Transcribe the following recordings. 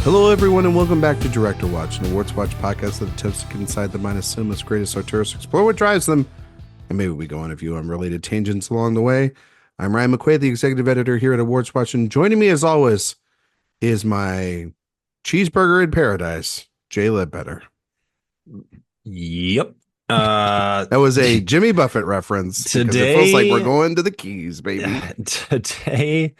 Hello, everyone, and welcome back to Director Watch, an AwardsWatch podcast that attempts to get inside the mind of cinema's greatest auteurs, explore what drives them, and maybe we go on a few unrelated tangents along the way. I'm Ryan McQuade, the executive editor here at AwardsWatch, and joining me, as always, is my cheeseburger in paradise, Jay Ledbetter. Yep. That was a Jimmy Buffett reference. Today, because it feels like we're going to the Keys, baby. Today,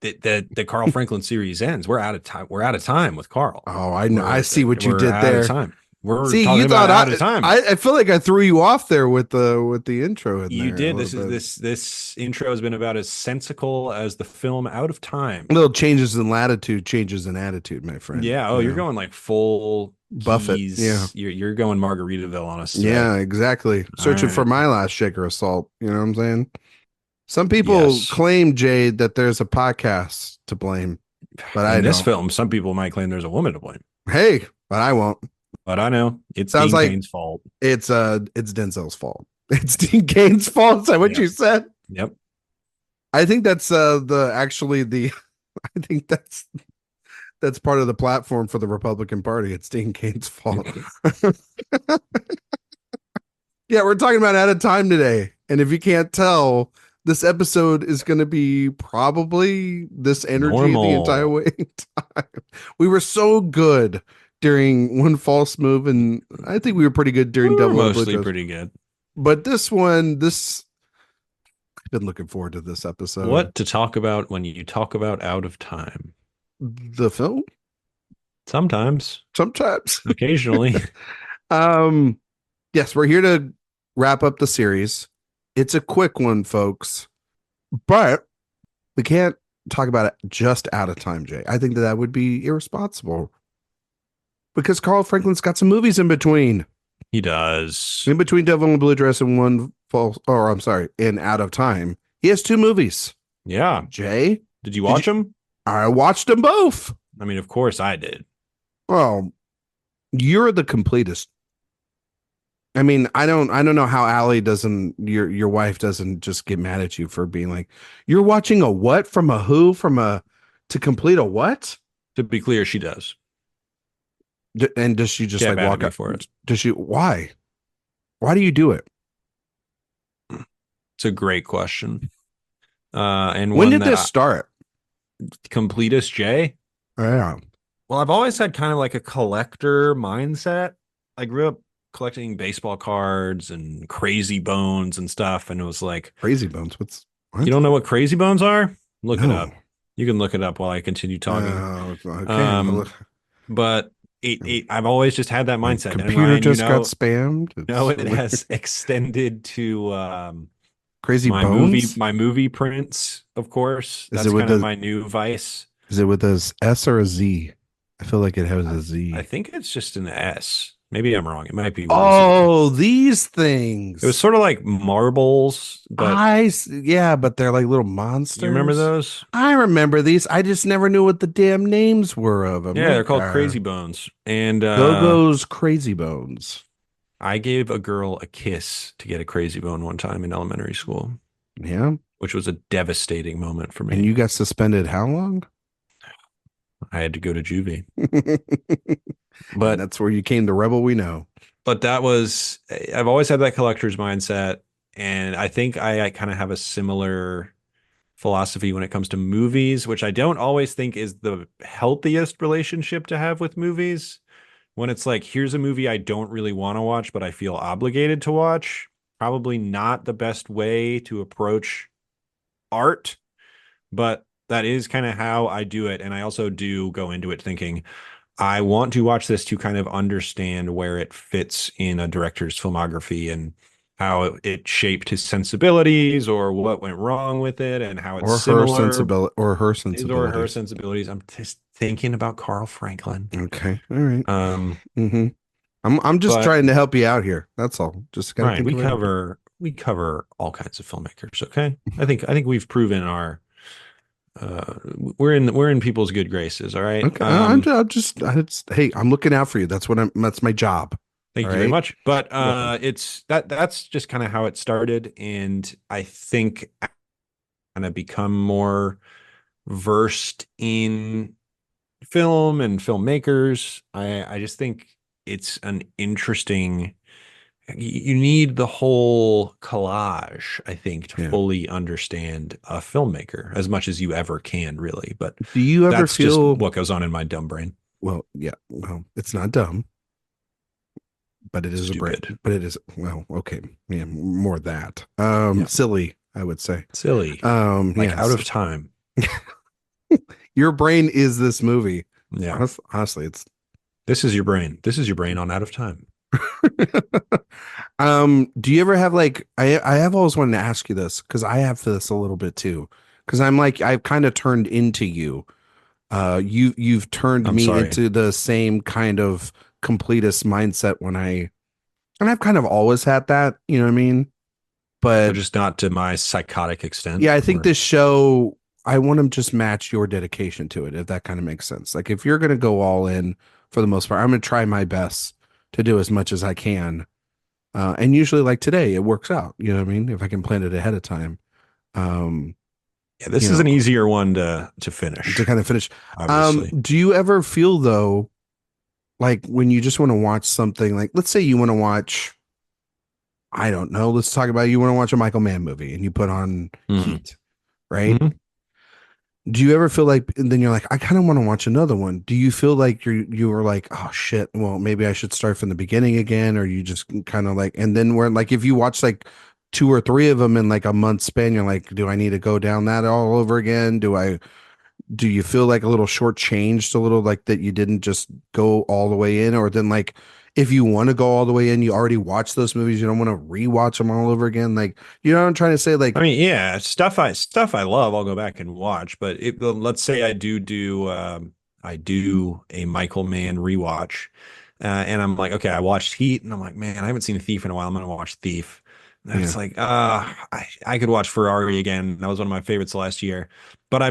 the Carl Franklin series ends. We're out of time. We're out of time with Carl. Oh, I know. I see what you did out there. Of time. We're See, talking you about thought out of time. I feel like I threw you off there with the intro. You did. This intro has been about as sensical as the film Out of Time. Little changes in latitude, changes in attitude, my friend. Yeah. Oh, you're going like full Buffett. Keys. Yeah. You're going Margaritaville on us today. Yeah, exactly. Searching for my last shaker of salt. You know what I'm saying? Some people claim, Jade, that there's a podcast to blame, but in this film, some people might claim there's a woman to blame. Hey, but I won't. But I know it's Dean Cain's fault. It's Denzel's fault. It's Dean Cain's fault. Is that what you said? Yep. I think that's I think that's part of the platform for the Republican Party. It's Dean Cain's fault. Yeah, we're talking about Out of Time today. And if you can't tell, this episode is going to be probably this energy the entire way. We were so good during One False Move, and I think we were pretty good during Devil and Blue mostly pretty good. But this one, I've been looking forward to this episode. What to talk about when you talk about Out of Time? The film? Sometimes. Occasionally. Yes, we're here to wrap up the series. It's a quick one, folks, but we can't talk about it just Out of Time, Jay. I think that would be irresponsible because Carl Franklin's got some movies in between. He does. In between Devil and Blue Dress and in Out of Time, he has two movies. Yeah. Jay, did you watch them? I watched them both. I mean, of course I did. Well, you're the completest. I mean, I don't know how Allie your wife doesn't just get mad at you for being like, you're watching a what from a who to complete a what? To be clear, she does. And does she just like walk up for it? Does she? Why do you do it? It's a great question. And when did this start? Completist Jay? Yeah. Well, I've always had kind of like a collector mindset. I grew up collecting baseball cards and Crazy Bones and stuff, and it was like Crazy Bones. What? You don't know what Crazy Bones are? Look it up. You can look it up while I continue talking. Okay. But I've always just had that mindset. Computer and Ryan, got spammed. It has extended to Crazy Bones. My movie prints, of course. That's kind of my new vice. Is it with a S or a Z? I feel like it has a Z. I think it's just an S. Maybe I'm wrong. It might be. These things. It was sort of like marbles, but but they're like little monsters. You remember those? I remember these. I just never knew what the damn names were of them. Yeah, they're called Crazy Bones. And Go-Go's Crazy Bones. I gave a girl a kiss to get a Crazy Bone one time in elementary school. Yeah, which was a devastating moment for me. And you got suspended how long? I had to go to juvie. But that's where you came the rebel we know. But I've always had that collector's mindset. And I think I kind of have a similar philosophy when it comes to movies, which I don't always think is the healthiest relationship to have with movies. When it's like, here's a movie I don't really want to watch, but I feel obligated to watch. Probably not the best way to approach art, but that is kind of how I do it. And I also do go into it thinking, I want to watch this to kind of understand where it fits in a director's filmography and how it shaped his sensibilities or what went wrong with it and how it's her sensibilities. I'm just thinking about Carl Franklin. Okay. All right. I'm just trying to help you out here. That's all. Just right. We cover all kinds of filmmakers. Okay. I think we've proven our we're in people's good graces. All right. Okay. Hey, I'm looking out for you. That's my job. Thank you very much. But that's just kind of how it started. And I think kind of become more versed in film and filmmakers. I just think it's an interesting. You need the whole collage, I think, to Yeah. fully understand a filmmaker as much as you ever can, really. But Do you ever that's just feel, what goes on in my dumb brain. well, yeah, well, it's not dumb, but it is a brain, Stupid. but it is, well, okay. Yeah, more that. Yeah. Silly, I would say. Silly. Like out Yes. of time. Your brain is this movie. Yeah. Honestly, it's This is your brain. This is your brain on out of time. do you ever have like I have always wanted to ask you this because I have this a little bit too. Because I'm like I've kind of turned into you. You've turned I'm me sorry. into the same kind of completist mindset when and I've kind of always had that, you know what I mean? But But just not to my psychotic extent. yeah, I think Or this show I want to just match your dedication to it, if that kind of makes sense. Like if you're gonna go all in for the most part, I'm gonna try my best to do as much as I can. And usually like today, it works out. You know what I mean? If I can plan it ahead of time. Um, yeah, this you is know, an easier one to to finish, kind of finish. obviously. Do you ever feel though, like when you just want to watch something, like let's say you want to watch, I don't know, let's talk about you want to watch a Michael Mann movie and you put on Hmm. Heat, right? Hmm. Do you ever feel like, and then you're like, I kind of want to watch another one. Do you feel like you were like, oh shit, well maybe I should start from the beginning again, or you just kind of like, and then we're like, if you watch like two or three of them in like a month span, you're like, do I need to go down that all over again? Do you feel like a little shortchanged, a little like that you didn't just go all the way in, or then like if you want to go all the way in, you already watched those movies, you don't want to rewatch them all over again, like you know what I'm trying to say, I like mean, yeah, stuff I love, I'll go back and watch. But let's say I do a Michael Mann rewatch, and I'm like, okay, I watched Heat, and I'm like, man, I haven't seen Thief in a while. I'm gonna watch Thief. And yeah, it's like, I could watch Ferrari again. That was one of my favorites last year. But I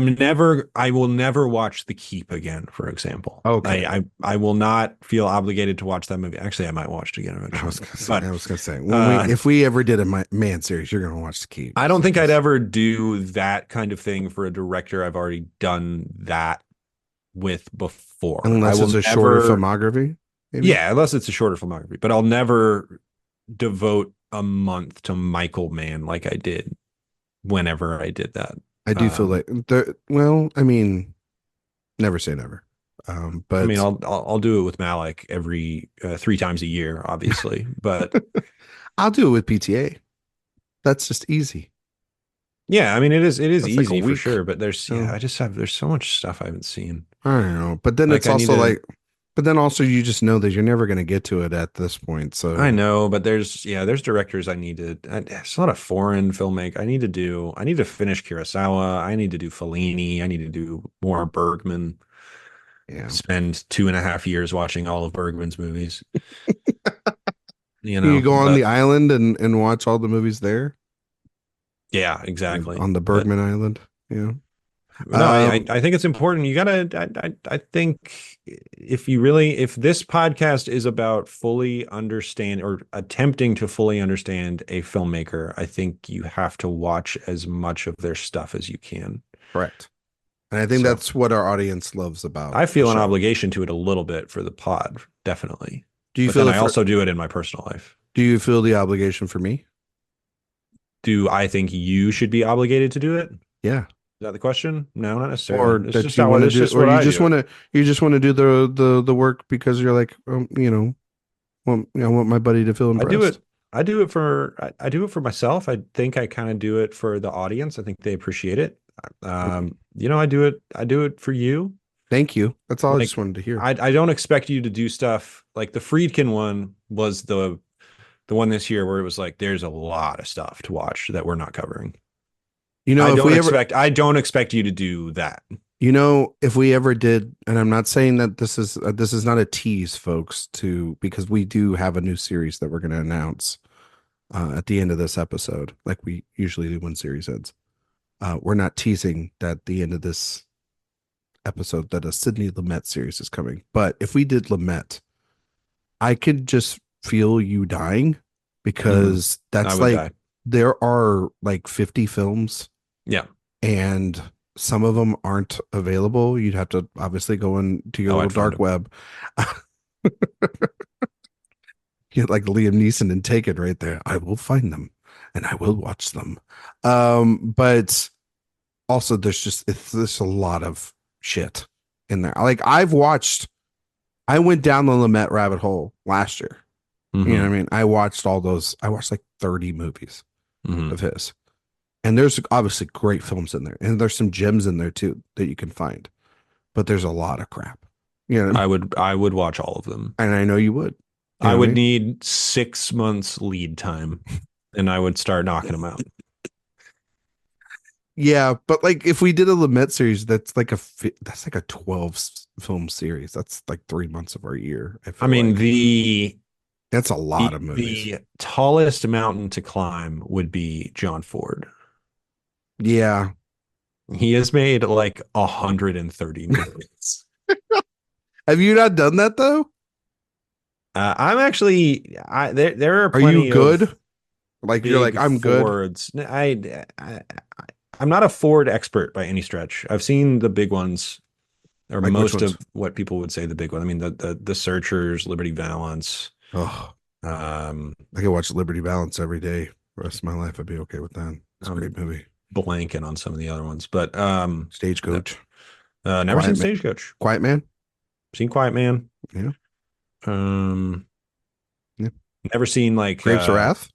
will never watch The Keep again, for example. okay. I will not feel obligated to watch that movie. Actually, I might watch it again eventually. I But was gonna say when we uh, if we ever did a man series, you're gonna watch the Keep. I don't So think I'd just ever do that kind of thing for a director I've already done that with before. I unless it's will a shorter never, filmography, maybe. yeah, unless it's a shorter filmography, but I'll never devote a month to Michael Mann like I did whenever I did that. I do feel Um, like the well, I mean, never say never. I mean, But I'll do it with Malik every 3 times a year, obviously, but I'll do it with PTA. That's just easy. yeah, I mean, it is That's like a easy for week. sure, but Oh, there's so much stuff I haven't seen. I don't know. But then Like it's I need also to like, but then also you just know that you're never gonna get to it at this point. I So know, but there's directors I need to. It's not a foreign filmmaker. I need to finish Kurosawa. I need to do Fellini. I need to do more Bergman. yeah, Spend 2.5 years watching all of Bergman's movies. you go on the But island and watch all the movies there yeah, exactly. on the But Bergman Island. Yeah. no, Um. I think it's important. You gotta. I think if this podcast is about fully understand or attempting to fully understand a filmmaker, I think you have to watch as much of their stuff as you can. Correct. And I think So that's what our audience loves about I the feel an show. obligation to it a little bit for the pod, definitely. Do you But then feel it I for? also do it in my personal life. Do you feel the obligation for me? Do I think you should be obligated to do it? Is Yeah. that the question? No, not necessarily. Or It's that just you how want to it's do, just or what I do. you just want to do the work because you're like, I want my buddy to feel I do impressed. it. I do it for myself. I think I kind of do it for the audience. I think they appreciate it. Okay. I do it for you. Thank you. That's all I just Like wanted to hear. I don't expect you to do stuff like the Friedkin one was the one this year where it was like there's a lot of stuff to watch that we're not covering. You know, if we ever, I don't expect you to do that. if we ever did, and I'm not saying that this is not a tease, folks, to because we do have a new series that we're going to announce at the end of this episode, like we usually do when series ends. We're not teasing that the end of this episode that a Sidney Lumet series is coming. But if we did Lumet, I could just feel you dying Mhm. because I that's would like die. there are like 50 films Yeah. and some of them aren't available. You'd have to obviously go into your Oh, little I'd find dark them. web. Get like Liam Neeson and Taken right there. I will find them and I will watch them. But also there's a lot of shit in there. Like I went down the Lumet rabbit hole last year. You know what I Hmm. mean? I watched all those. I watched like 30 movies Hmm. of his. And there's obviously great films in there. And there's some gems in there too that you can find. But there's a lot of crap. You know what I mean? I would watch all of them. And I know you would. You I know what I would mean? need 6 months lead time, and I would start knocking them out. Yeah, but like if we did a Lumet series, that's like a 12 film series. That's like 3 months of our year. I I feel mean, like the that's a lot the of movies. the tallest mountain to climb would be John Ford. Yeah. He has made like 130 movies. Have you not done that though? I'm actually there are Are you plenty of good? Like you're like big I'm good. Fords. I'm not a Ford expert by any stretch. I've seen the big ones, or Like which most ones? of what people would say the big one. I mean, the Searchers, Liberty Valance. Oh, Um, I could watch Liberty Balance every day. For the rest of my life, I'd be okay with that. It's a I'm great movie. blanking on some of the other ones, but no, Stagecoach. never seen Quiet Man. Stagecoach. Quiet Man. Seen Quiet Man. Yeah. Um, Yeah. never seen like Grapes of Wrath.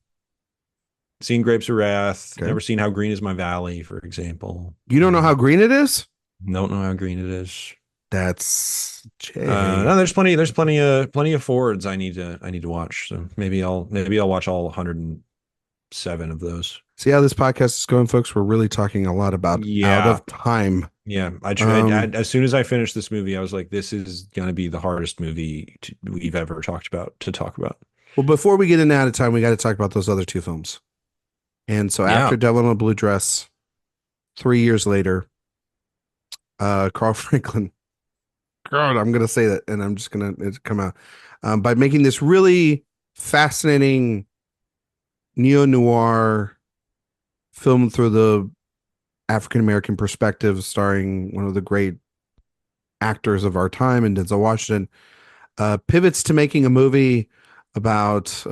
seen Grapes of Wrath. Okay. Never seen How Green Is My Valley, for example. You don't know how green it is? Don't know how green it is. That's Jay. No, there's plenty of Fords I need to watch. So maybe I'll watch all 107 of those. See how this podcast is going, folks? We're really talking a lot about Out Yeah, of Time. yeah. I tried Um, as soon as I finished this movie, I was like, this is gonna be the hardest movie we've ever talk about. well, before we get into Out of Time, we got to talk about those other two films. And so Yeah, after Devil in a Blue Dress, 3 years later, Carl Franklin, God, I'm gonna say that, and I'm just gonna it come out by making this really fascinating neo noir film through the African American perspective, starring one of the great actors of our time and Denzel Washington. Pivots to making a movie about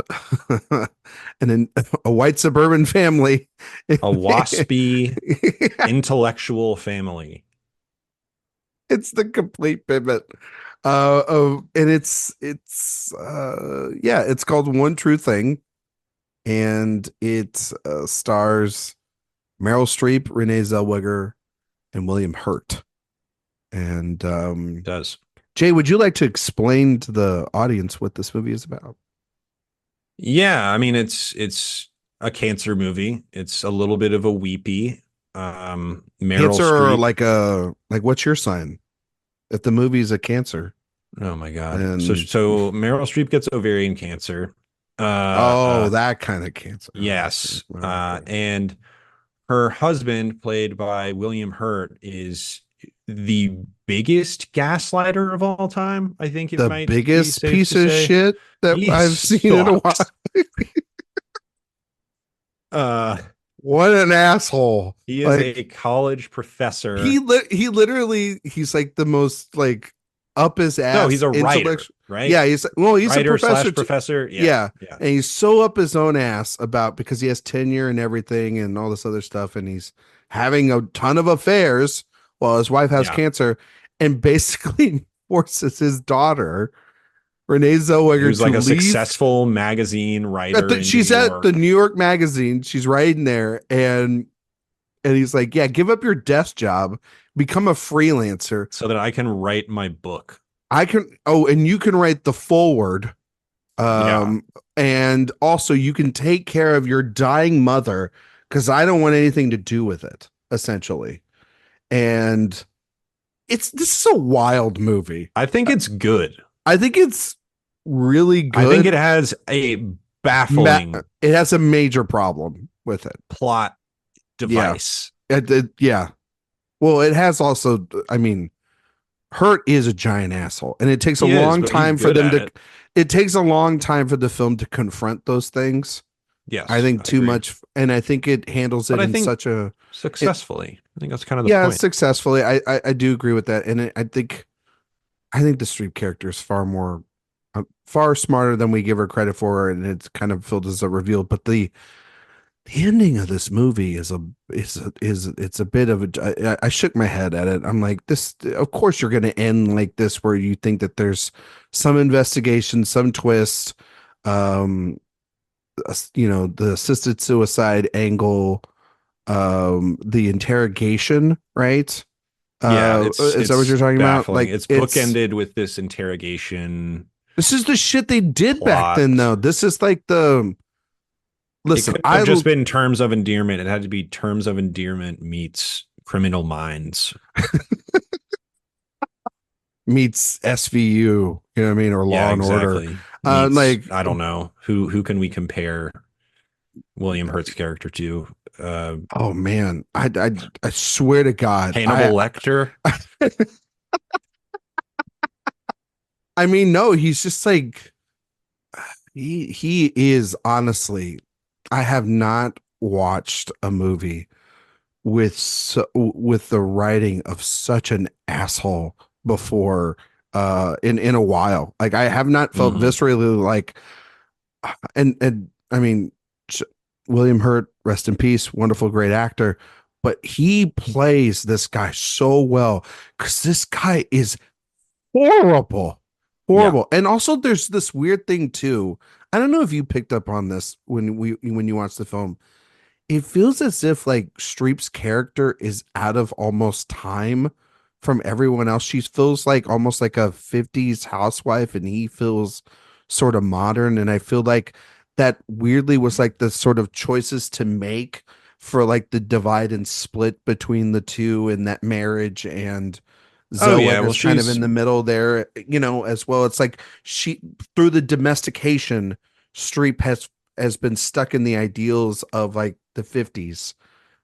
a white suburban family. a waspy intellectual family. It's the complete pivot. And it's called One True Thing, and it stars Meryl Streep, Renee Zellweger, and William Hurt. And It does. Jay, would you like to explain to the audience what this movie is about? Yeah, I mean it's a cancer movie. It's a little bit of a weepy. Meryl Cancer or Streep. like what's your sign? If the movie's a cancer, Oh my God. So then so Meryl Streep gets ovarian cancer. oh, that kind of cancer. Yes. Okay. And her husband, played by William Hurt, is the biggest gaslighter of all time. I think it The might be biggest safe piece to of say. shit that He I've seen in a while. sucks. Uh, What an asshole! he is a Like college professor. he literally he's like the most like up his No, ass he's a writer, intellectual. right? Yeah, he's a Writer professor slash too. professor. Yeah. Yeah, Yeah. and he's so up his own ass about because he has tenure and everything and all this other stuff, and he's having a ton of affairs while his wife has Yeah. cancer, and basically forces his daughter Renee Zellweger Who's to like a leave. successful magazine writer in She's New at the York. New York Magazine. She's writing there, and he's like, "Yeah, give up your desk job, become a freelancer. So that I can write my book. I can. Oh, and you can write the forward. Yeah. And also you can take care of your dying mother because I don't want anything to do with it. Essentially, and this is a wild movie. I think it's good. I think it's really good. I think it has a baffling It has a major problem with it. plot device. Yeah. Well, it has also. I mean, Hurt is a giant asshole, and it takes a He is, long but he's time for good them at to. it. It takes a long time for the film to confront those things. I Yes, think I too agree. much, and I think it handles But it I in think such a, it, successfully. I think that's kind of the yeah, point. successfully. I do agree with that, and I think the Streep character is far more, far smarter than we give her credit for, and it's kind of filled as a reveal. But the ending of this movie is it's a bit of a. I shook my head at it. I'm like, this. Of course, you're going to end like this, where you think that there's some investigation, some twist. Um, the assisted suicide angle, the interrogation, right? Yeah, Is that what it's you're talking about? baffling. Like, It's bookended with this interrogation this is the shit they did back then, plot. though. This is like the It listen. couldn't have I just been terms of endearment. It had to be terms of endearment meets Criminal Minds. meets SVU, you know what I mean, or Yeah, Law and Order. exactly. Meets, Like, I don't know. Who can we compare William Hurt's character to? oh man, I swear to God, Hannibal Lecter? I mean, no, he's just like he is honestly. I have not watched a movie with the writing of such an asshole before in a while. Like I have not felt Hmm. viscerally like, and I mean, William Hurt, rest in peace, wonderful, great actor, but he plays this guy so well because this guy is horrible, Yeah. horrible. And also, there's this weird thing too. I don't know if you picked up on this when you watched the film. It feels as if like Streep's character is out of almost time from everyone else. She feels like almost like a 50s housewife, and he feels sort of modern. And I feel like that weirdly was like the sort of choices to make for like the divide and split between the two in that marriage, and Oh yeah. Well, Zellweger's kind of in the middle there, as well. It's like she through the domestication, Streep has been stuck in the ideals of like the 50s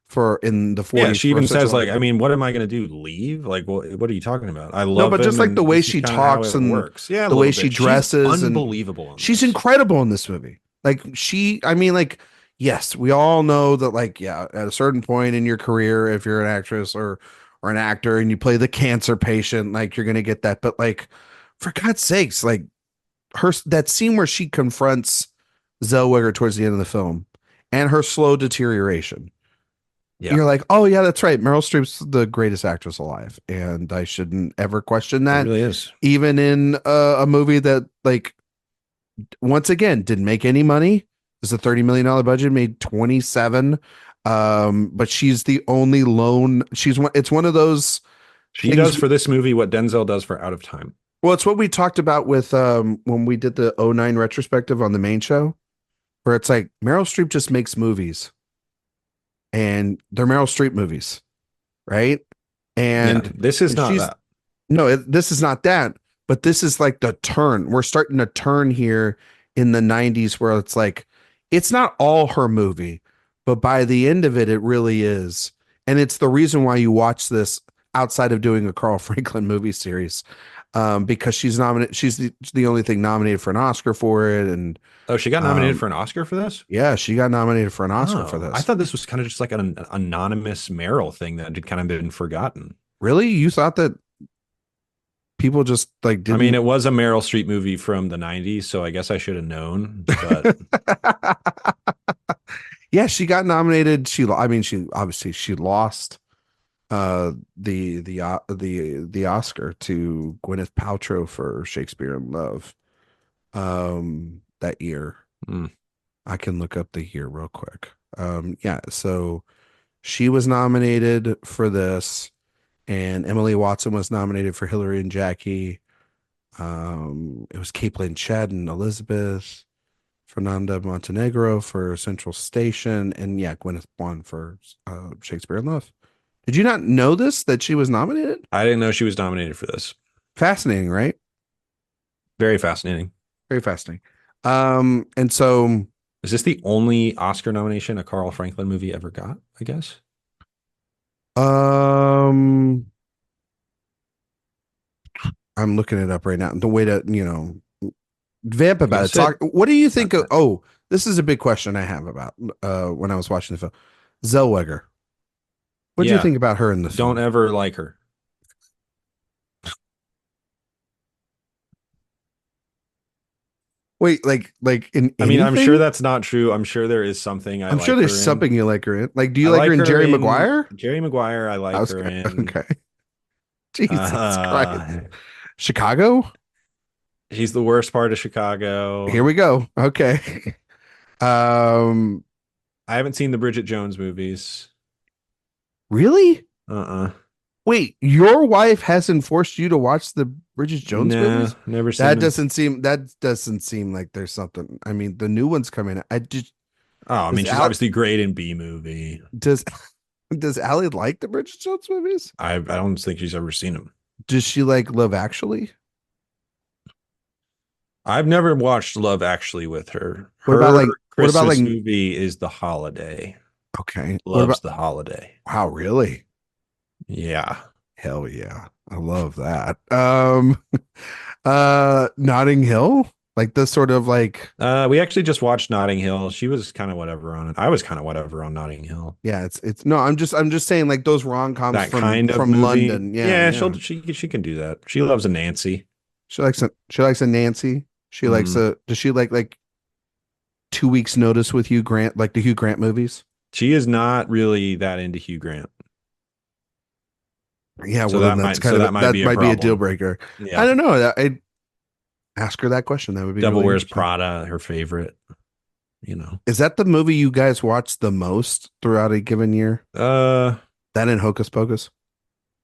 for in the yeah. 40s She for even such a says long like, I time. mean, what am I going to do? Leave? Like, what are you talking about? I No, love but just him, like the and way this is she kind of how talks it and works. Yeah, a the way little she bit. She's dresses, and unbelievable in she's this. incredible in this movie. Like I mean, like, yes, we all know that, like, yeah, at a certain point in your career, if you're an actress or an actor and you play the cancer patient, like you're gonna get that. But like, for God's sakes, like that scene where she confronts Zellweger towards the end of the film and her slow deterioration. Yeah, You're like, oh yeah, that's right. Meryl Streep's the greatest actress alive, and I shouldn't ever question it that. really is. Even in a movie that, like, once again, didn't make any money. It was a $30 million budget, made 27. But she's the only lone. She's one. It's one of those She things. does for this movie what Denzel does for Out of Time. Well, it's what we talked about with when we did the '09 retrospective on the main show, where it's like Meryl Streep just makes movies, and they're Meryl Streep movies, right? Yeah, And this is not she's that. no, this is not that, but this is like the turn. We're starting to turn here in the '90s, where it's like it's not all her movie, but by the end of it, it really is. And it's the reason why you watch this outside of doing a Carl Franklin movie series, because she's nominated. She's the only thing nominated for an Oscar for it, and Oh, she got nominated um, for an Oscar for this? yeah, she got nominated for an Oscar for Oh, I this. thought this was kind of just like an anonymous Meryl thing that had kind of been forgotten. Really, you thought that people just like I mean, didn't? it was a Meryl Streep movie from the 90s, so I guess I should have known, but Yeah, she got nominated. I mean, she obviously she lost the Oscar to Gwyneth Paltrow for Shakespeare in Love that year. mm, I can look up the year real quick. Yeah, so she was nominated for this, and Emily Watson was nominated for Hillary and Jackie. It was Kate Blanchett and Elizabeth, Fernanda Montenegro for Central Station, and yeah, Gwyneth won for Shakespeare in Love. Did you not know this, that she was nominated? I didn't know she was nominated for this. Fascinating, right? Very fascinating. Very fascinating. And so Is this the only Oscar nomination a Carl Franklin movie ever got? I guess. um I'm looking it up right now. The way to, Vamp I about it. guess Talk. it. What do you think of? Oh, this is a big question I have about when I was watching the film. Zellweger. What do you Yeah, think about her in the don't film? ever like her. Wait, like in I mean, I'm sure anything? that's not true. I'm sure there is something I I'm sure like there's her in. something you like her in. Like, do I you like her like in her Jerry in Maguire? Jerry Maguire. I I like was her in. okay. Jesus Christ. Uh, Chicago? she's the worst part of Here Chicago. we go. Okay. Um, I haven't seen the Bridget Jones movies. really? Uh-uh. Wait, your wife hasn't forced you to watch the Bridget Jones Nah, movies? never seen them. That doesn't seem like there's something. I mean, the new ones coming. I just Oh, I does mean, she's Al obviously great in B movie. does does Allie like the Bridget Jones movies? I don't think she's ever seen them. Does she like Love Actually? I've never watched Love Actually with her. What about Her what about like Christmas movie is The Holiday. okay? What Loves about The Holiday. wow, really? Yeah. Hell yeah. I love that. Notting Hill? Like this sort of like We actually just watched Notting Hill. She was kind of whatever on it. I was kind of whatever on Notting Hill. yeah, it's no, I'm just saying like those rom-coms That kind of from movie. London. Yeah, Yeah, yeah. she can do that. She loves a Nancy. She likes a Nancy. She likes Mm. a does she like 2 weeks notice with Hugh Grant, like the Hugh Grant movies? She is not really that into Hugh Grant. Yeah, well then So that might that be a might be a deal problem. breaker. I Yeah. don't know. I ask her that question. That would be Devil really Wears interesting. Prada, her favorite, you know. Is that the movie you guys watch the most throughout a given year? Uh That in Hocus Pocus?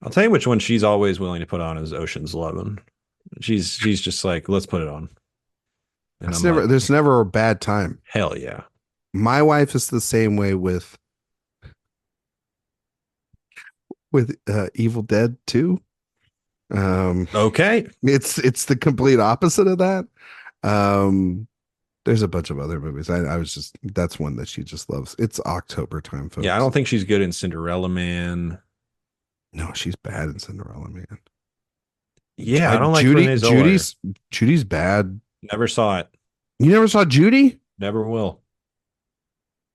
I'll tell you which one she's always willing to put on is Ocean's 11. She's just like, let's put it on. And I'm like, There's never a bad time. hell yeah. My wife is the same way with Evil Dead 2. Um, Okay. it's the complete opposite of that. Um, there's a bunch of other movies. I was just that's one that she just loves. It's October time, Yeah, I folks. don't think she's good in Cinderella Man. No, she's bad in Cinderella Man. Yeah, I don't like Renee Zellweger. Judy's bad. Never saw it. You never saw Judy? Never will.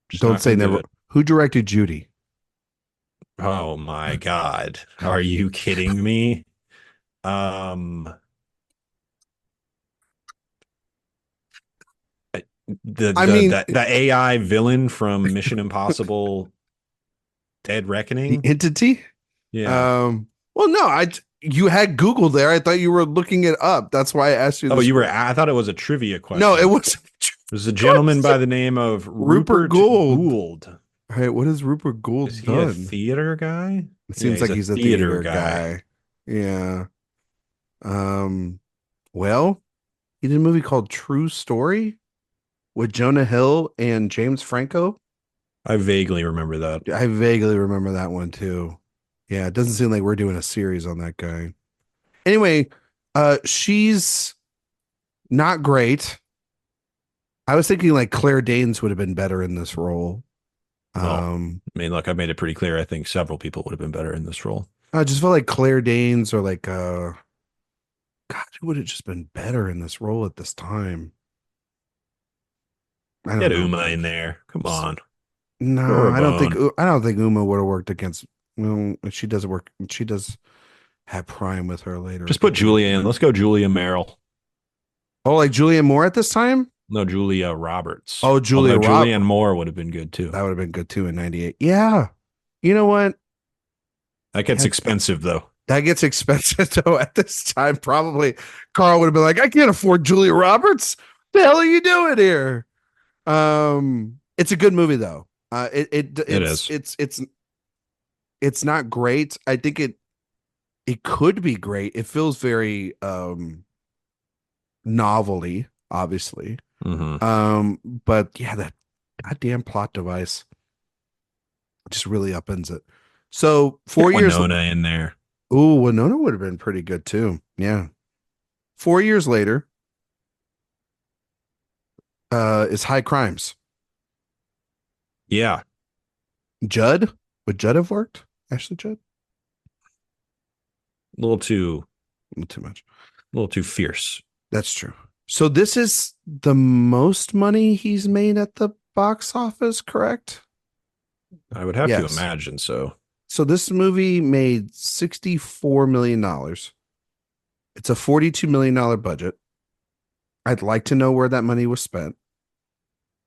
Just Don't not say gonna do never. it. Who directed Judy? Oh my God. Are you kidding me? Um, I mean, the AI villain from Mission Impossible Dead the Reckoning. entity. Yeah. Well, no, you had Google there. I thought you were looking it up. That's why I asked you Oh, this. I thought it was a trivia No, it question. was There's a gentleman by the name of Rupert Rupert Gould. Gould. All right, what has Rupert Is Gould he a done? theater guy? It Yeah, seems he's like a he's a theater theater guy. guy. Yeah. Um, well, he did a movie called True Story with Jonah Hill and James Franco. I vaguely remember that. I vaguely remember that one too. Yeah, it doesn't seem like we're doing a series on that guy. Anyway, she's not great. I was thinking like Claire Danes would have been better in this role. Well, I mean, look, I made it pretty clear. I think several people would have been better in this role. I just felt like Claire Danes or like God, who would have just been better in this role at this time? I don't Get know. Uma in there. Come on. No, Throw her a bone. I don't think Uma would have worked against. Well, she does work. She does have Prime with her later. Just put Julia in. Let's go Julia Merrill. Oh, like Julianne Moore at this time? No, Julia Roberts. Oh, Although Julianne Moore would have been good too. That would have been good too in '98. Yeah. You know what? That gets expensive though. That gets expensive though at this time. Probably Carl would have been like, I can't afford Julia Roberts. What the hell are you doing here? It's a good movie though. It's not great. I think it could be great. It feels very novelty, obviously. But yeah, that goddamn plot device just really upends it. So 4 years. Winona in there. Ooh, Winona would have been pretty good too. Yeah. 4 years later, is High Crimes. Yeah. Judd? Would Judd have worked? Ashley Judd? A little too A little too much. fierce. That's true. So this is the most money he's made at the box office, correct? I would have to Yes. imagine so. So this movie made $64 million. It's a $42 million budget. I'd like to know where that money was spent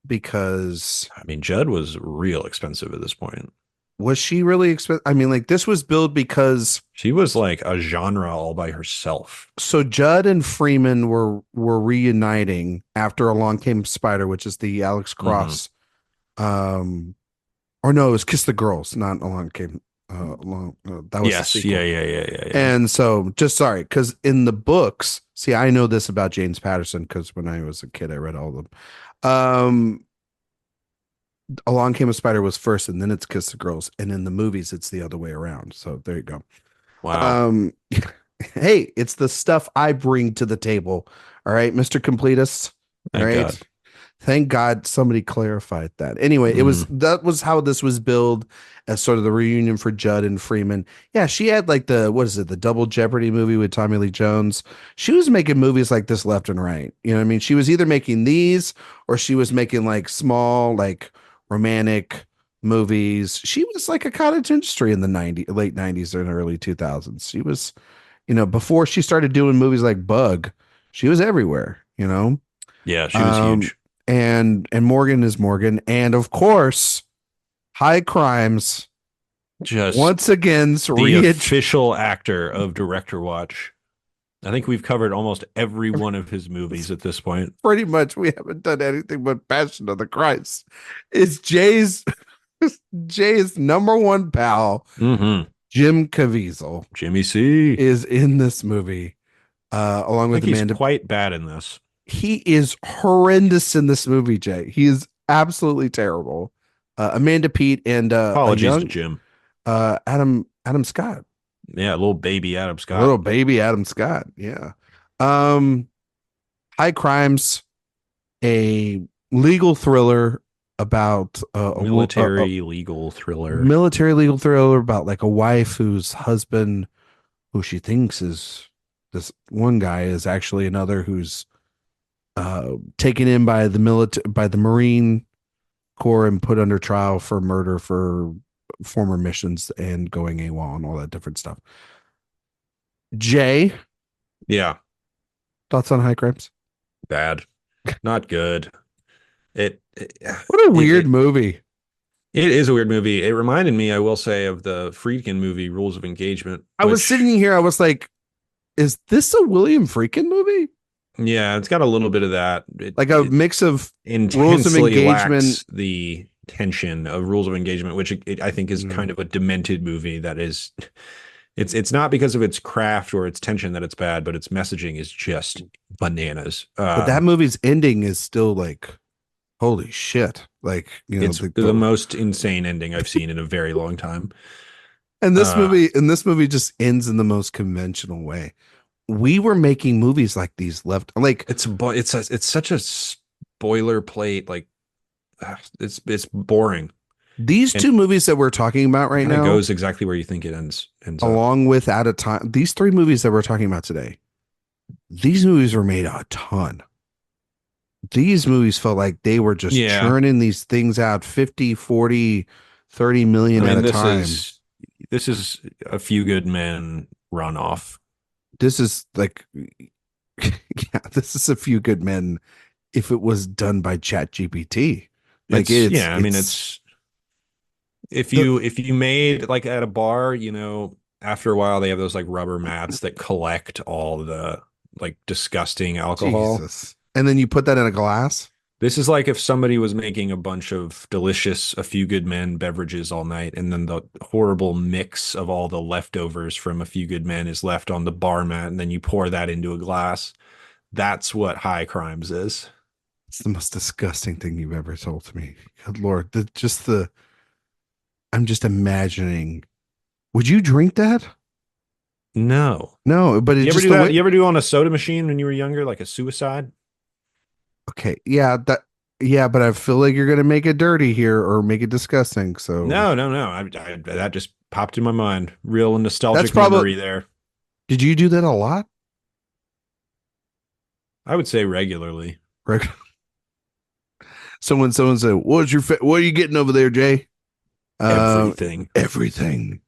because I mean, Judd was real expensive at this point. was she really expensive? I mean, like this was billed because She was like a genre all by herself. so Judd and Freeman were reuniting after Along Came Spider, which is the Alex Hmm. Cross, or no, it was Kiss the Girls, not Along Came along. That was the Yes. sequel. Yeah. And so, just sorry, because in the books, see, I know this about James Patterson because when I was a kid, I read all of them. Along Came a Spider was first, and then it's Kiss the Girls, and in the movies, it's the other way around. So there you go. Wow. Um, hey, it's the stuff I bring to the table. All right, Mr. Completist. All Thank right. God. Thank God somebody clarified that. Anyway, it was Mm. that was how this was billed as sort of the reunion for Judd and Freeman. Yeah, she had like the what is it, the Double Jeopardy movie with Tommy Lee Jones. She was making movies like this left and right. You know what I mean? She was either making these or she was making like small, like romantic movies. She was like a cottage industry in the late 90s and early 2000s. She was, before she started doing movies like Bug, she was everywhere. Yeah, she was Um, huge. and Morgan is Morgan, and of course, High Crimes Just once again the official actor of Director Watch. I think we've covered almost every one of his movies at this point. pretty much we haven't done anything but Passion of the Christ. It's Jay's number one pal, Hmm. Jim Caviezel, Jimmy C. is in this movie, along I with think he's Amanda. quite bad in this. He is horrendous in this movie, Jay. He is absolutely terrible. Amanda Peet and a Apologies to young Jim. Adam Scott. Yeah, little baby Adam Little Scott. baby Adam Scott. Yeah. Um, High Crimes, a legal thriller about Military legal thriller. military legal thriller about like a wife whose husband, who she thinks is this one guy, is actually another who's taken in by the Marine Corps and put under trial for murder for former missions and going AWOL and all that different stuff. Jay, Yeah, thoughts on High Crimes? bad. Not good. It it, What a weird it movie. it is a weird movie. It reminded me, I will say, of the Friedkin movie Rules of Engagement, I was which sitting here, I was like, is this a William Friedkin movie? yeah, it's got a little bit of that. Like a It mix of Rules of intensely Engagement. lacks the tension of Rules of Engagement, which I think is kind Mm. of a demented movie that is it's not because of its craft or its tension that it's bad, but its messaging is just bananas. But that movie's ending is still like, holy shit. Like, It's the most insane ending I've seen in a very long time. and Uh, this movie just ends in the most conventional way. We were making movies like these left, like it's such a boilerplate, like it's boring. these And two movies that we're talking about right kind of now, goes exactly where you think it ends up. along with Out of Time, these three movies that we're talking about today, these movies were made a ton. These movies felt like they were just Yeah. churning these things out 50, 40, 30 million I at mean, a time. this is A Few Good Men runoff. This is like, yeah, this is A Few Good Men if it was done by Chat GPT. Like I mean, it's the, if you made like at a bar, after a while they have those like rubber mats that collect all the like disgusting alcohol. Jesus. And then you put that in a glass. This is like if somebody was making a bunch of delicious A Few Good Men beverages all night, and then the horrible mix of all the leftovers from A Few Good Men is left on the bar mat, and then you pour that into a glass. That's what High Crimes is. It's the most disgusting thing you've ever told to me. Good Lord. I'm just imagining. Would you drink that? No. No, but You it's ever just do the that? way. You ever do on a soda machine when you were younger, like a suicide? Okay. Yeah, but I feel like you're gonna make it dirty here or make it disgusting. So No. That just popped in my mind. Real that's nostalgic probably memory there. did you do that a lot? I would say regularly. Right? Someone said, what are you getting over there, Jay? Everything. Everything.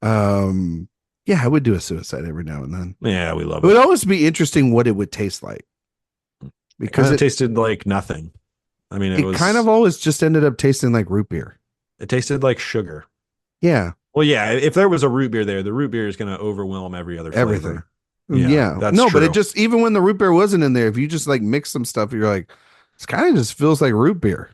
Um, yeah, I would do a suicide every now and then. Yeah, we love It would it. always be interesting what it would taste like It because kind of tasted like nothing. I mean, it kind of always just ended up tasting like root beer. it tasted like sugar. Yeah, Well, yeah, if there was a root beer there, the root beer is going to overwhelm every other everything. flavor. Yeah, that's no, true. but it just even when the root beer wasn't in there, if you just like mix some stuff, you're like, this kind of just feels like root beer.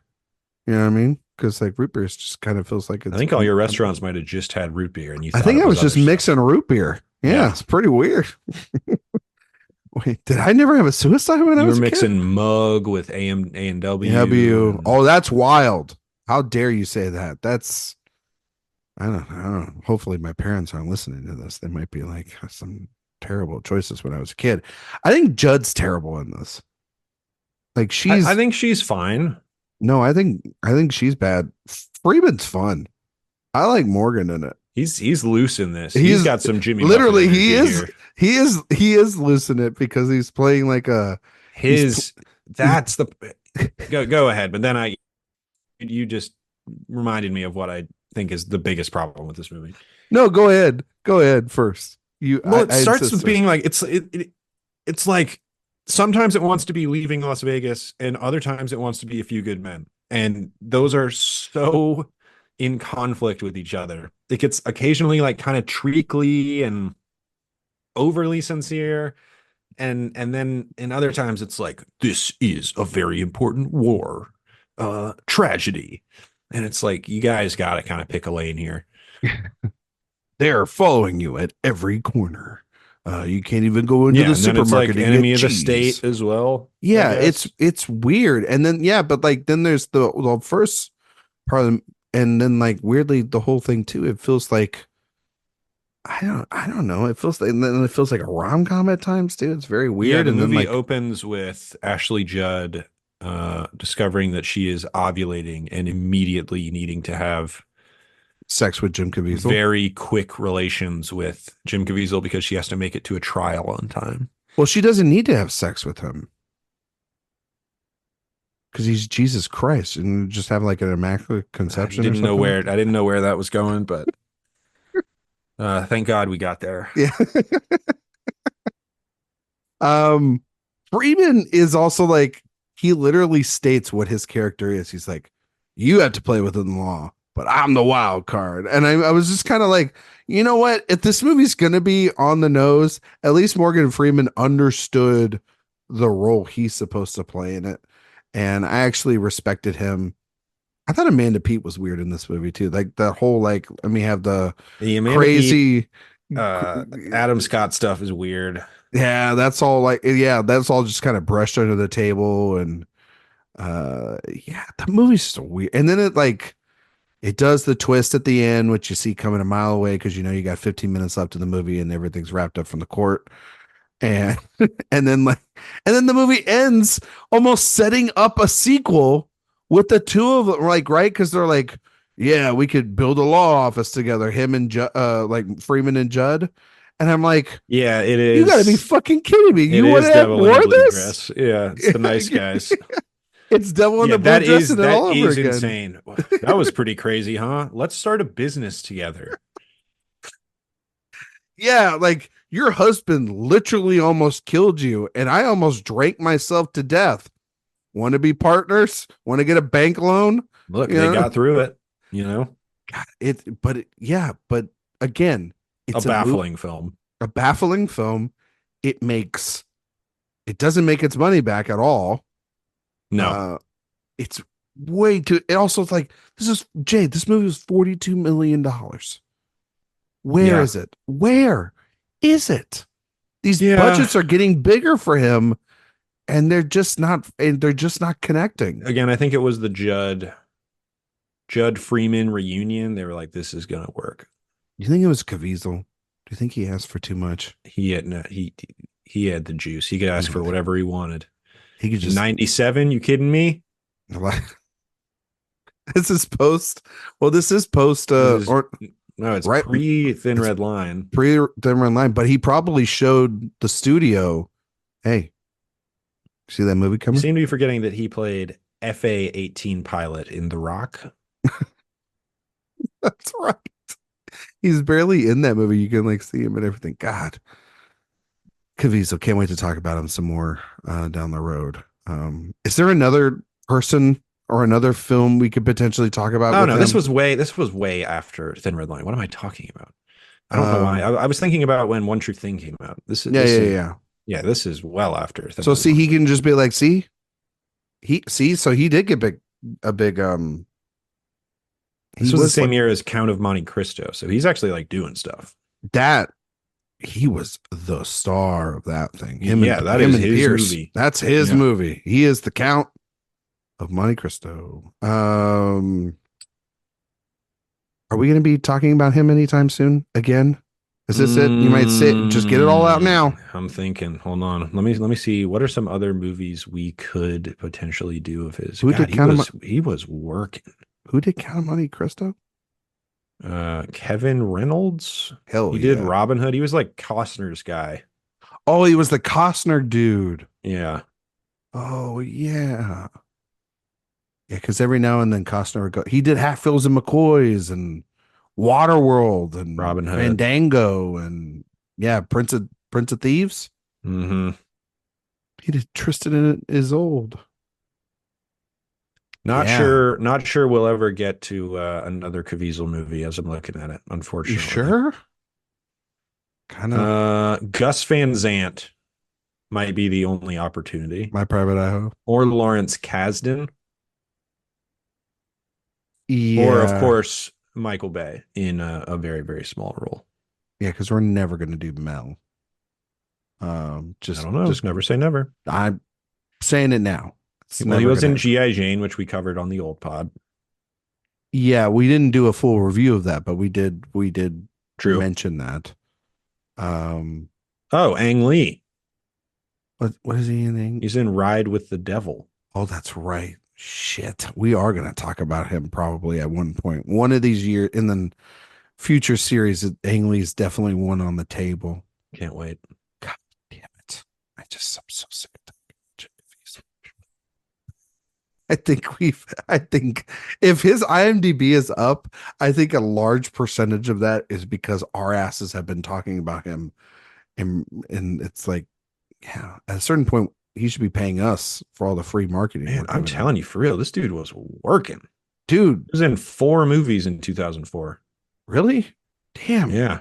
You know what I mean? Because like root beer just kind of feels like it's. I think all your restaurants might have just had root beer, and you. I Thought think it I was just other mixing stuff. root beer. Yeah, Yeah. it's pretty weird. Wait, did I never have a suicide when I You were was a mixing kid? mug with A&W. W. Oh, that's wild. How dare you say that? That's I don't know. Hopefully my parents aren't listening to this. They might be like some terrible choices when I was a kid. I think Judd's terrible in this. Like I she's think she's fine. no, I think she's bad. Freeman's fun. I like Morgan in it. He's loose in this. He's He's got some Jimmy Buffett literally energy here. he is loose in it because he's playing like a His he's that's the go ahead, but then you just reminded me of what I think is the biggest problem with this movie. no, go ahead. Go ahead first. Well, it I starts insist, with sir. being like it's like sometimes it wants to be Leaving Las Vegas, and other times it wants to be A Few Good Men, and those are so in conflict with each other. It gets occasionally like kind of treacly and overly sincere, and then in other times it's like this is a very important war, tragedy, and it's like you guys got to kind of pick a lane here. They're following you at every corner. You can't even go into Yeah, the and then it's like supermarket and Enemy get of the cheese. State as well. I Yeah, guess. it's weird. And then yeah, but like then there's the first part of and then like weirdly the whole thing too. It feels like I don't know. It feels like and then it feels like a rom-com at times too. It's very Yeah, weird. the And then movie like opens with Ashley Judd discovering that she is ovulating and immediately needing to have sex with Jim Caviezel. very quick relations with Jim Caviezel because she has to make it to a trial on time. Well, she doesn't need to have sex with him because he's Jesus Christ and just have like an immaculate conception. I didn't know where that was going, but thank God we got there. Yeah. Freeman is also like he literally states what his character is. He's like, you have to play within the law, but I'm the wild card. And I was just kind of like, you know what? If this movie's gonna be on the nose, at least Morgan Freeman understood the role he's supposed to play in it. And I actually respected him. I thought Amanda Peet was weird in this movie too. Like the whole like let me have the crazy Adam Scott stuff is weird. yeah, that's all like yeah, that's all just kind of brushed under the table and yeah, the movie's so weird. And then it does the twist at the end, which you see coming a mile away because you know you got 15 minutes left in the movie and everything's wrapped up from the court. And and then the movie ends almost setting up a sequel with the two of them, like right because they're like, yeah, we could build a law office together, him and like Freeman and Judd, and I'm like, yeah, it is. You got to be fucking kidding me! You want to have Devil in more a of blue this? dress. Yeah, it's the nice guys. It's Devil in the blue dress and all over again. Insane. That was pretty crazy, huh? Let's start a business together. Yeah, like your husband literally almost killed you, and I almost drank myself to death. Want to be partners? Want to get a bank loan? Look, they got through it. You know, but again, it's a baffling film. A baffling film. It doesn't make its money back at all. No, it's way too. It also it's like this movie was $42 million. Where is it? Where is it? These budgets are getting bigger for him, and they're just not connecting. Again, I think it was the Judd Freeman reunion. They were like, "This is gonna work." You think it was Caviezel? Do you think he asked for too much? He had the juice. He could ask for whatever he wanted. He could just 97. You kidding me? This is post. Well, this is post. No, it's right, pre Thin Red Line. Pre Thin Red Line, but he probably showed the studio, hey, See that movie You coming? seem to be forgetting that he played FA-18 pilot in The Rock. That's right. He's barely in that movie. You can like see him and everything. God, Caviezel, can't wait to talk about him some more down the road. Is there another person or another film we could potentially talk about Oh with no, him? this was way after Thin Red Line. What am I talking about? I don't know why. Um, I was thinking about when One True Thing came out. yeah, yeah, yeah. This is well after Thin So Red see, Line. he can just be like, so he did get a big he This was the was like same year as Count of Monte Cristo, so he's actually like doing stuff. that. He was the star of that thing. Yeah, that Him is and his Pierce. movie. That's his Yeah. movie. He is the Count of Monte Cristo. Are we going to be talking about him anytime soon again? Is this it? You might say, just get it all out now. I'm thinking. Hold on. Let me see. What are some other movies we could potentially do of his? Who God, did Count of he was working. Who did Count of Monte Cristo? Kevin Reynolds. Hell He did yeah. Robin Hood. He was like Costner's guy. Oh, he was the Costner dude. Yeah. Oh yeah. Yeah, because every now and then Costner would go. He did Hatfields and McCoys and Waterworld and Robin Hood. Fandango and yeah, Prince of Thieves. Mm-hmm. He did Tristan and Isolde. Not Yeah. sure. Not sure we'll ever get to another Caviezel movie as I'm looking at it. You Unfortunately. sure? Kind of Gus Van Sant might be the only opportunity, My Private Idaho. or Lawrence Kasdan, or of Yeah. course Michael Bay in a very very small role. Yeah, because we're never gonna do Mel. I don't know. Just Never say never. I'm saying it now. It's Well, he never was in gonna. G.I. Jane, which we covered on the old pod. Yeah, we didn't do a full review of that, but we did True. mention that. Um, Oh, Ang Lee. what is he in? He's in Ride with the Devil. Oh, that's right. Shit, we are gonna talk about him probably at one point. One of these years in the future series, Ang Lee's definitely one on the table. Can't wait. God damn it! I'm so sick of talking. I think if his IMDb is up, I think a large percentage of that is because our asses have been talking about him. And it's like, yeah, at a certain point, he should be paying us for all the free marketing. Man, I'm telling you for real, this dude was working. Dude, He was in 4 movies in 2004. really? Damn. Yeah.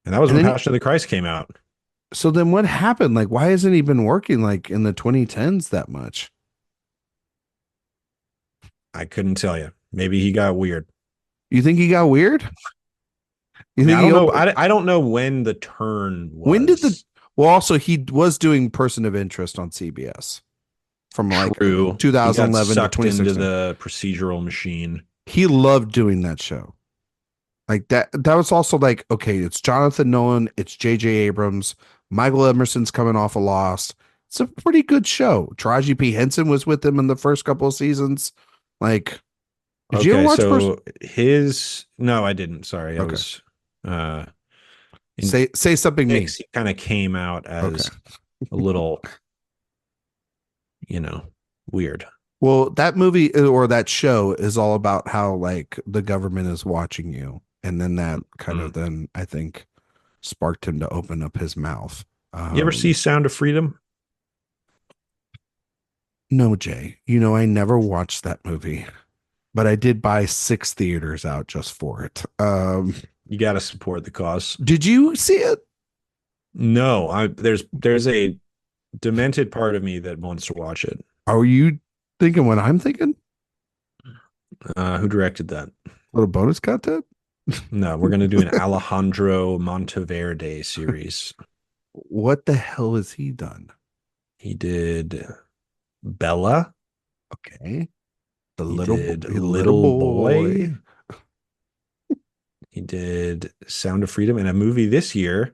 And that was And when then Passion of the Christ came out. so then what happened? Like, why hasn't he been working like in the 2010s that much? I couldn't tell you. Maybe he got weird. You think he got weird? You I, mean, think I he don't know. I don't know when the turn was. When did the well, also he was doing Person of Interest on CBS from like True. 2011 to sucked into 2016. the procedural machine. He loved doing that show. Like that was also like, okay, it's Jonathan Nolan, it's J.J. Abrams, Michael Emerson's coming off of Lost. It's a pretty good show. Taraji P. Henson was with him in the first couple of seasons. Like, did you ever watch No, I didn't. Sorry. I Okay. was say something mean. He kind of came out as a little, weird. Well, that movie or that show is all about how like the government is watching you. And then that kind of then I think sparked him to open up his mouth. You ever see Sound of Freedom? No, Jay. I never watched that movie, but I did buy 6 theaters out just for it. You got to support the cause. Did you see it? No, there's a demented part of me that wants to watch it. Are you thinking what I'm thinking? Who directed that? Little bonus content? No, we're gonna do an Alejandro Monteverde series. What the hell has he done? He did Bella. Okay. The little boy. He did Sound of Freedom and a movie this year,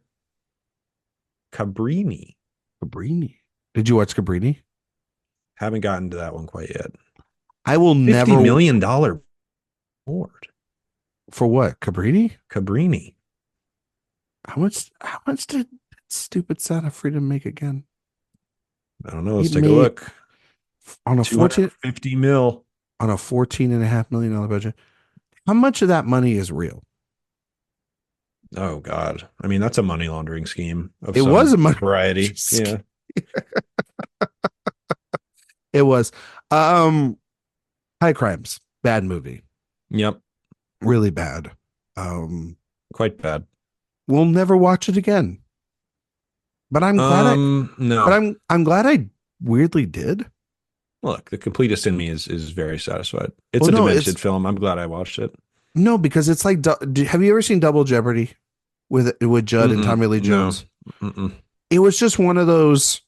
Cabrini. Cabrini. Did you watch Cabrini? Haven't gotten to that one quite yet. I will never. $50 million award. For what? Cabrini? Cabrini. How much did stupid Sound of Freedom make again? I don't know. Let's It take a made look. on a 250 mil. $14.5 million budget. How much of that money is real? Oh God. I mean, that's a money laundering scheme of It was some a money. variety. Yeah. It was. Um, High Crimes, bad movie, Yep. really bad. Um, Quite bad. we'll never watch it again. But I'm glad I. But No. I'm glad I weirdly did. Look, the completist in me is very satisfied. It's Well, a no, it's demented film. I'm glad I watched it. no because it's like. Have you ever seen Double Jeopardy with Judd and Mm-mm. Tommy Lee No. Jones? Mm-mm. It was just one of those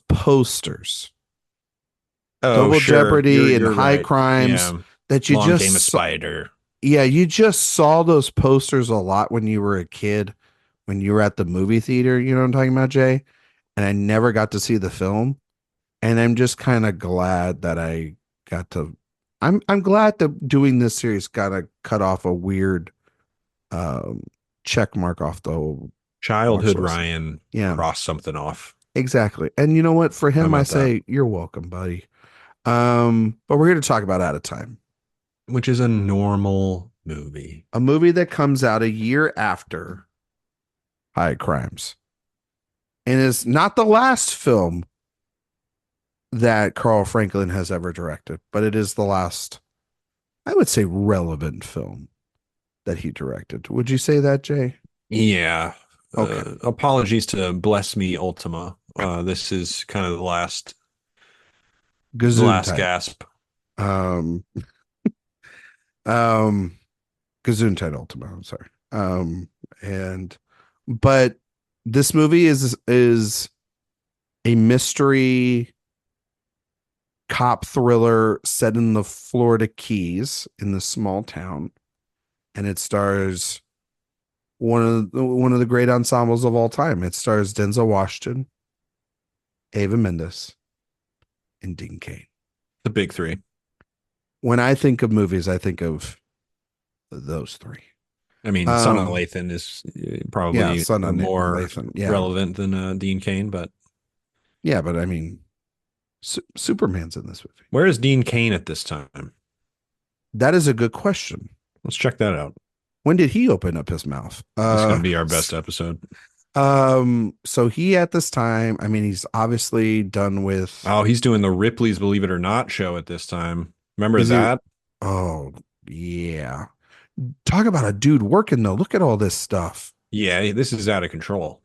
posters, Oh, Double sure. Jeopardy and You're High right. Crimes Yeah. that you Long just came a spider. yeah, you just saw those posters a lot when you were a kid, when you were at the movie theater, you know what I'm talking about, Jay? And I never got to see the film, and I'm just kind of glad that I got to I'm glad that doing this series got to cut off a weird um check mark off the watch Childhood list. Ryan Yeah, crossed something off. exactly. And you know what? For How him, I about that? say you're welcome, buddy. But we're here to talk about Out of Time, Which is a normal movie. a movie that comes out a year after High Crimes, and is not the last film that Carl Franklin has ever directed, but it is the last, I would say, relevant film that he directed. Would you say that, Jay? Yeah. Okay. Apologies to Bless Me Ultima. This is kind of the Gazoon last type. gasp. Um, um, Gazoon type Ultima. I'm sorry. And but this movie is a mystery cop thriller set in the Florida Keys in this small town, and it stars one of the great ensembles of all time. It stars Denzel Washington, Ava Mendes, and Dean Cain. The big three. When I think of movies, I think of those three. I mean, Son of Lathan is Yeah, probably Son of more Lathan. Yeah, relevant than Dean Cain, but yeah, but I mean, Superman's in this movie. where is Dean Cain at this time? That is a good question. Let's check that out. When did he open up his mouth? This is going to be our best episode. So he at this time, I mean, he's obviously done with. Oh, he's doing the Ripley's Believe It or Not show at this time. Remember Is he? that? Oh, yeah. Talk about a dude working though. Look at all this stuff. Yeah, this is out of control.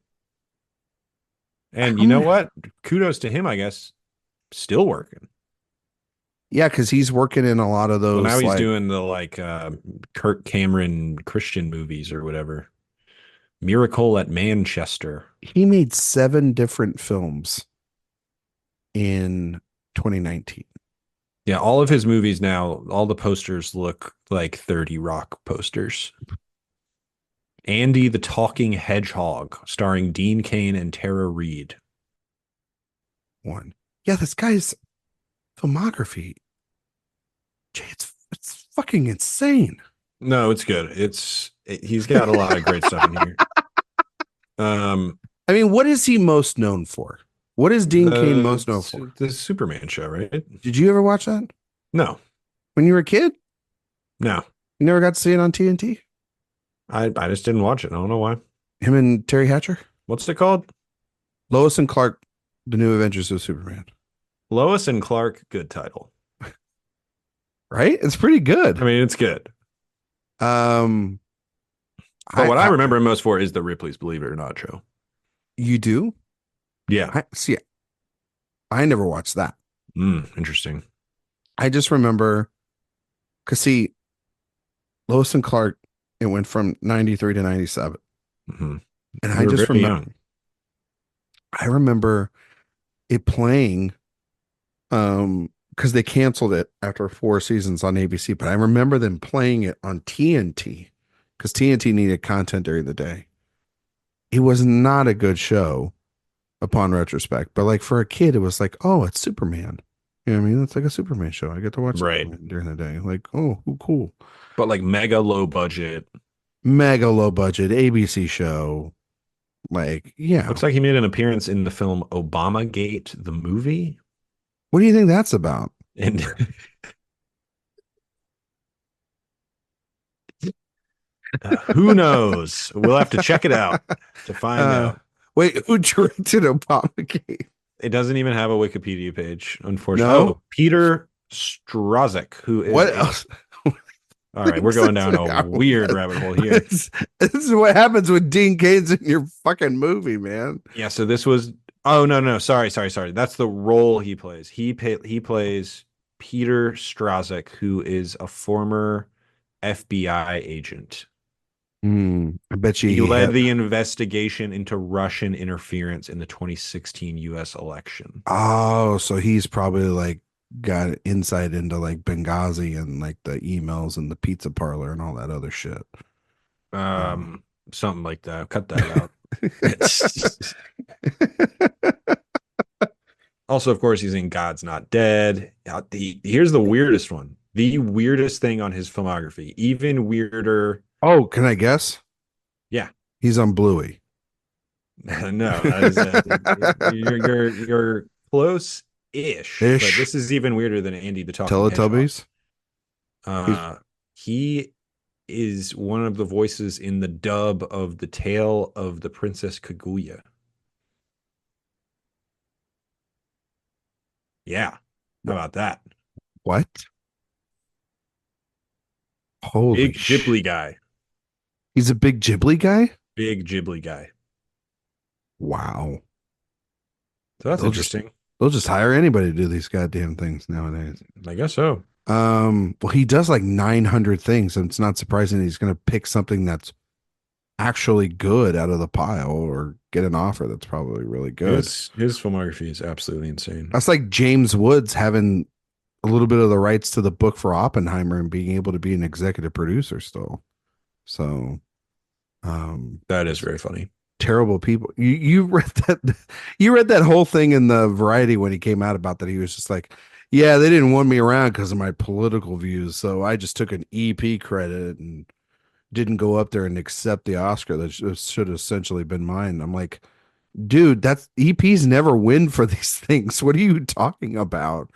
And How you know many- what? Kudos to him, I guess. Still working. Yeah, because he's working in a lot of Well, those. now he's like, doing the Kirk Cameron Christian movies or whatever. Miracle at Manchester. he made 7 different films in 2019. Yeah, all of his movies now, all the posters look like 30 Rock posters. Andy the Talking Hedgehog, starring Dean Cain and Tara Reid. One. Yeah, this guy's filmography. Jay, it's fucking insane. No, it's good. He's got a lot of great stuff in here. I mean, what is he most known for? What is Dean Cain most known for? The Superman show, right? Did you ever watch that No, when you were a kid? no. You never got to see it on TNT? I just didn't watch it. I don't know why. Him and Terry Hatcher? What's it called? Lois and Clark, The New Adventures of Superman. Lois and Clark. Good title. Right? It's pretty good. I mean, it's good. Um, But what I remember him most for is the Ripley's Believe It or Not show. You do? Yeah. I see. I never watched that. Interesting. I just remember, cause see, Lois and Clark, it went from 93 to 97. Mm-hmm. And I just very remember, young. I remember it playing, because they canceled it after 4 seasons on ABC, but I remember them playing it on TNT because TNT needed content during the day. It was not a good show upon retrospect, but like for a kid, it was like, oh, it's Superman. You know what I mean? It's like a Superman show. I get to watch Right. Superman during the day. Like, oh, cool. But like mega low budget. Mega low budget ABC show. Like, yeah. Looks like he made an appearance in the film Obamagate, the movie. What do you think that's about? And who knows? We'll have to check it out to find uh, out. wait, who directed Obamagate? It doesn't even have a Wikipedia page, unfortunately. No. Oh, Peter Strazek, who is What a. else? All right, we're going down a weird rabbit hole here. This is what happens when Dean Cain's in your fucking movie, man. Yeah, so this was. Oh no, sorry. That's the role he plays. He plays Peter Strazek, who is a former FBI agent. I bet you He he led had. the investigation into Russian interference in the 2016 U.S. election. Oh, so he's probably like got insight into like Benghazi and like the emails and the pizza parlor and all that other shit. Oh. Something like that. Cut that out. Also, of course, he's in God's Not Dead. Here's the weirdest one. The weirdest thing on his filmography. Even weirder. Oh, can I guess? Yeah. He's on Bluey. No, that is you're close-ish, but Ish. this is even weirder than Andy the Talking Hedgehog. Teletubbies. He is one of the voices in the dub of The Tale of the Princess Kaguya. Yeah. How about that? What? Holy Big Ghibli guy. He's a big Ghibli guy? Big Ghibli guy. Wow. So that's They'll interesting. They'll just hire anybody to do these goddamn things nowadays. I guess so. Well, he does like 900 things, and it's not surprising he's going to pick something that's actually good out of the pile or get an offer that's probably really good. His filmography is absolutely insane. That's like James Woods having a little bit of the rights to the book for Oppenheimer and being able to be an executive producer still. So, that is very funny. terrible people. You read that whole thing in the Variety when he came out about that. He was just like, yeah, they didn't want me around because of my political views, so I just took an EP credit and didn't go up there and accept the Oscar that should essentially been mine. I'm like, dude, that's EPs never win for these things. What are you talking about?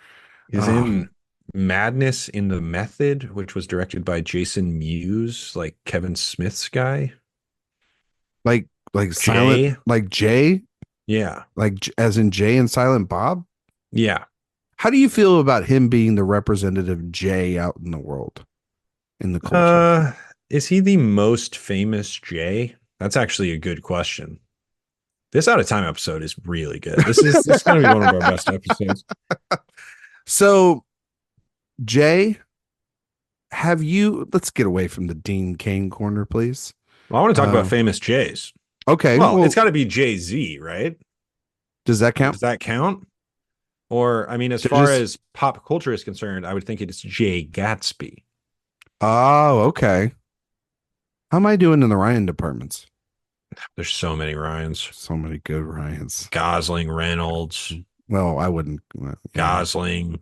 He's in Madness in the Method, which was directed by Jason Mewes, like Kevin Smith's guy. like Jay? Silent, like Jay, Yeah. like as in Jay and Silent Bob. Yeah. How do you feel about him being the representative Jay out in the world, in the culture? Is he the most famous Jay? That's actually a good question. This Out of Time episode is really good. This is going to be one of our best episodes. So, Jay, let's get away from the Dean Cain corner, please. Well, I want to talk about famous Jays. Okay. Well, it's got to be Jay-Z, right? Does that count? Does that count? Or, I mean, as far as pop culture is concerned, I would think it's Jay Gatsby. Oh, okay. How am I doing in the Ryan departments? There's so many Ryans. So many good Ryans. Gosling, Reynolds. Well, I wouldn't. Gosling.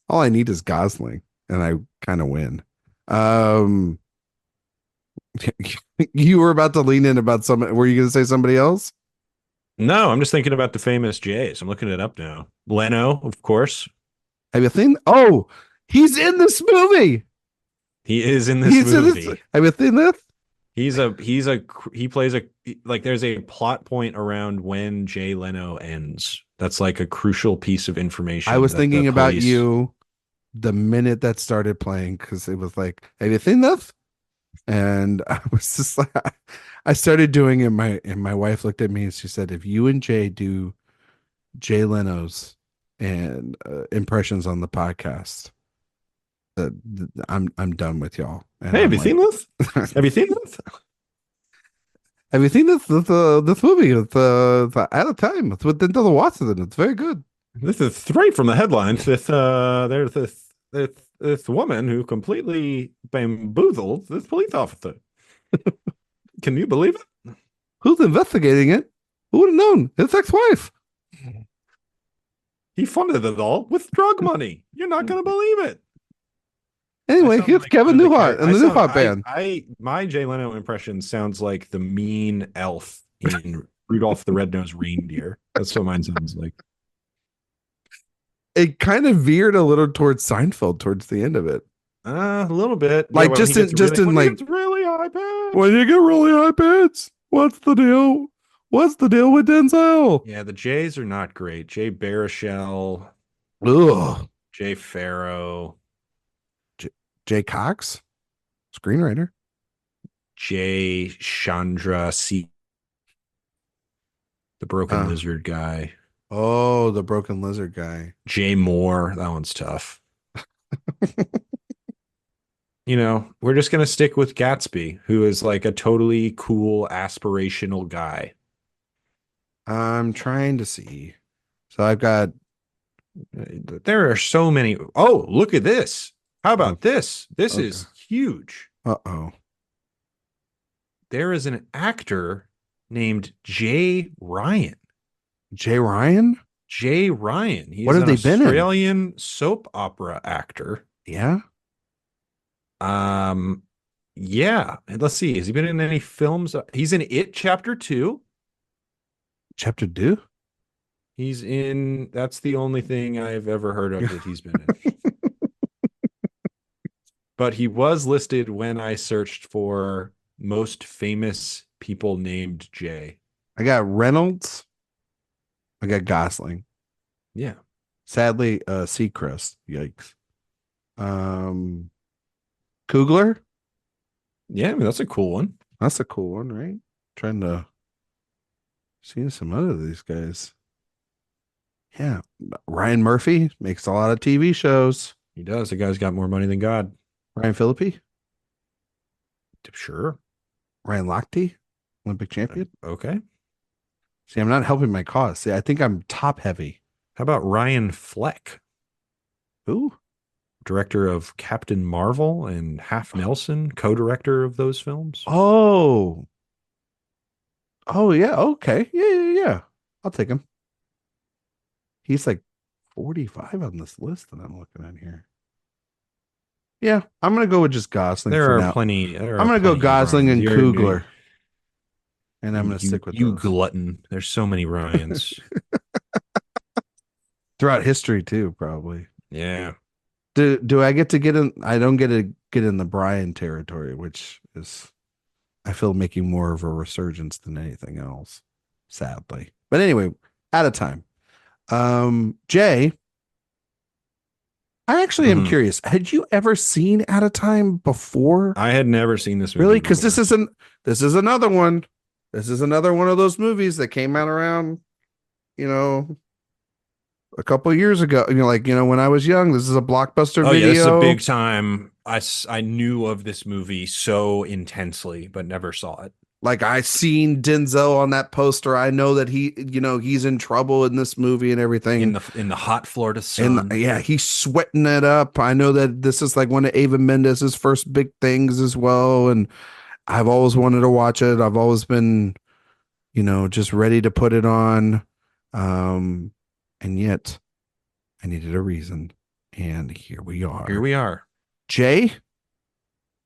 All I need is Gosling, and I kind of win. You were about to lean in about some. Were you going to say somebody else? No, I'm just thinking about the famous Jays. I'm looking it up now. Leno, of course. Have you seen? Oh, he's in this movie. He is in this movie. Have you seen this? He plays like there's a plot point around when Jay Leno ends. That's like a crucial piece of information. I was thinking about you the minute that started playing because it was like, have you seen this? And I was just like, I started doing it. And my wife looked at me and she said, if you and Jay do Jay Leno's and impressions on the podcast, I'm done with y'all. And hey, have you seen this? Have you seen this? Have you seen this movie? It's Out of Time. It's with Denzel Washington. It's very good. This is straight from the headlines. There's this woman who completely bamboozled this police officer. Can you believe it? Who's investigating it? Who would have known? His ex-wife. He funded it all with drug money. You're not going to believe it. I Anyway, sound he's like one Kevin of the Newhart characters. and the Newhart band. My Jay Leno impression sounds like the mean elf in Rudolph the Red-Nosed Reindeer. That's what mine sounds like. It kind of veered a little towards Seinfeld towards the end of it. A little bit. Yeah, Like just in when he like gets really high pitched. when you get really high pitched, what's the deal? What's the deal with Denzel? Yeah, the Jays are not great. Jay Baruchel, Ugh. Jay Farrow, Jay Cox, screenwriter. Jay Chandra C, the Broken Uh, Lizard guy. oh, the Broken Lizard guy. Jay Moore, that one's tough. We're just gonna stick with Gatsby, who is like a totally cool, aspirational guy. I'm trying to see. So I've got. There are so many. Oh, look at this. How about this? This Okay. is huge. Uh-oh. There is an actor named Jay Ryan. Jay Ryan? Jay Ryan. He's What have an they been in? Australian soap opera actor. Yeah. Yeah. And let's see. Has he been in any films? He's in It Chapter 2. Chapter 2? He's in, that's the only thing I've ever heard of that he's been in. But he was listed when I searched for most famous people named Jay. I got Reynolds. I got Gosling. Yeah. Sadly, Seacrest. Yikes. Coogler. Yeah, I mean, that's a cool one. That's a cool one, right? Trying to see some other of these guys. Yeah. Ryan Murphy makes a lot of TV shows. He does. The guy's got more money than God. Ryan Phillippe. Sure. Ryan Lochte, Olympic champion. Okay. See, I'm not helping my cause. See, I think I'm top heavy. How about Ryan Fleck? Who? Director of Captain Marvel and Half Nelson, co-director of those films. Oh. Oh, yeah. Okay. Yeah. I'll take him. He's like 45 on this list that I'm looking at here. Yeah, I'm going to go with just Gosling There for are now. plenty. I'm going to go Gosling and Coogler. And I'm going to stick with you those. glutton. There's so many Ryans. Throughout history too, probably. Yeah. Do I get to get in? I don't get to get in the Brian territory, which is, I feel, making more of a resurgence than anything else, sadly. But anyway, out of time. Jay, I actually am curious. Had you ever seen Out of Time before? I had never seen this movie. Really? Because this is another one. This is another one of those movies that came out around, a couple of years ago. When I was young, this is a blockbuster video. Yeah, this is a big time. I knew of this movie so intensely, but never saw it. Like, I seen Denzel on that poster. I know that he's in trouble in this movie and everything. In the hot Florida sun. Yeah, he's sweating it up. I know that this is like one of Ava Mendes's first big things as well. And I've always wanted to watch it. I've always been, just ready to put it on. And yet I needed a reason. And here we are. Jay,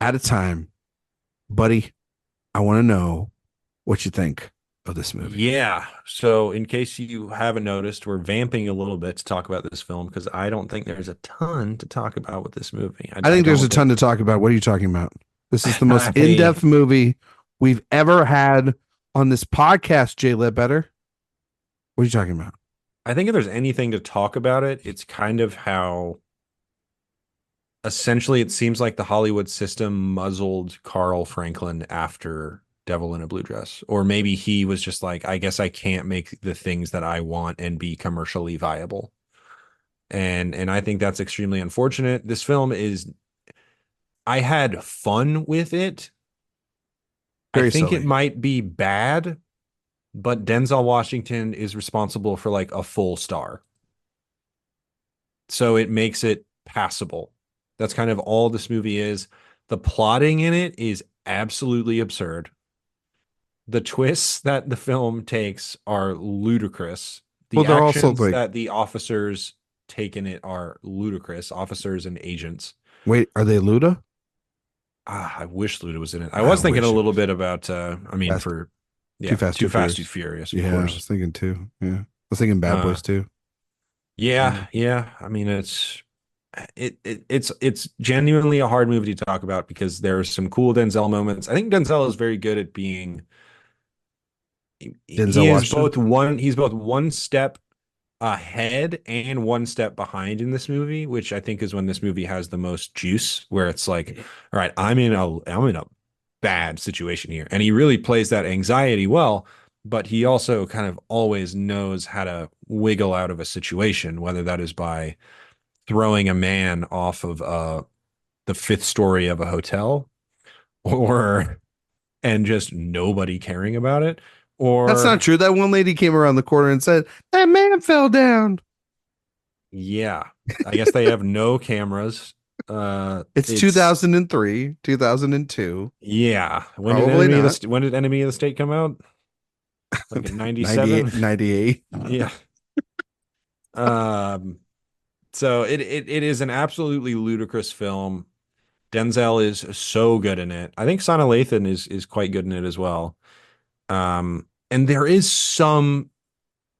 Out of Time. Buddy, I want to know what you think of this movie. Yeah. So in case you haven't noticed, we're vamping a little bit to talk about this film because I don't think there's a ton to talk about with this movie. I think there's a ton to talk about. What are you talking about? This is the most in-depth movie we've ever had on this podcast, Jay Ledbetter. What are you talking about? I think if there's anything to talk about it, it's kind of how essentially it seems like the Hollywood system muzzled Carl Franklin after Devil in a Blue Dress. Or maybe he was just like, I guess I can't make the things that I want and be commercially viable. And I think that's extremely unfortunate. This film I had fun with it. I think it might be bad, but Denzel Washington is responsible for like a full star. So it makes it passable. That's kind of all this movie is. The plotting in it is absolutely absurd. The twists that the film takes are ludicrous. The actions that the officers take in it are ludicrous, officers and agents. Wait, are they Luda? I wish Luda was in it. I I was thinking a wish it little was bit about I mean Fast, for Too yeah, Fast, Too Too Fast, Too Furious. Furious, of Yeah, I course. was thinking too. Yeah, I was thinking Bad Uh Boys too. yeah, Mm. yeah. I mean it's genuinely a hard movie to talk about because there are some cool Denzel moments. I think Denzel is very good at being Denzel he is Washington. both one step ahead and one step behind in this movie, which I think is when this movie has the most juice, where it's like, all right, I'm in a bad situation here. And he really plays that anxiety well, but he also kind of always knows how to wiggle out of a situation, whether that is by throwing a man off of the fifth story of a hotel or and just nobody caring about it. That's not Or true. That one lady came around the corner and said, "That man fell down." yeah, I guess they have no cameras. It's It's 2003, 2002, yeah. probably not. When did Enemy of the State come out? Like in 98, 97? 98. Yeah. Um so it is an absolutely ludicrous film. Denzel is so good in it. I think Sana Lathan is quite good in it as well. And there is some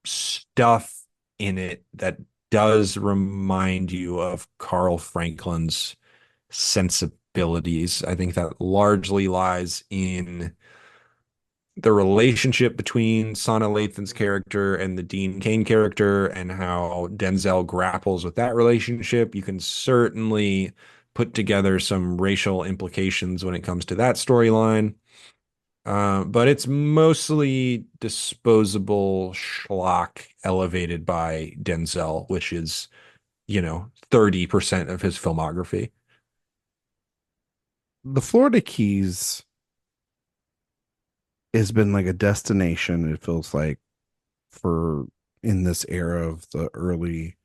stuff in it that does remind you of Carl Franklin's sensibilities. I think that largely lies in the relationship between Sana Lathan's character and the Dean Cain character and how Denzel grapples with that relationship. You can certainly put together some racial implications when it comes to that storyline. But it's mostly disposable schlock elevated by Denzel, which is, 30% of his filmography. The Florida Keys has been like a destination, it feels like, for in this era of the early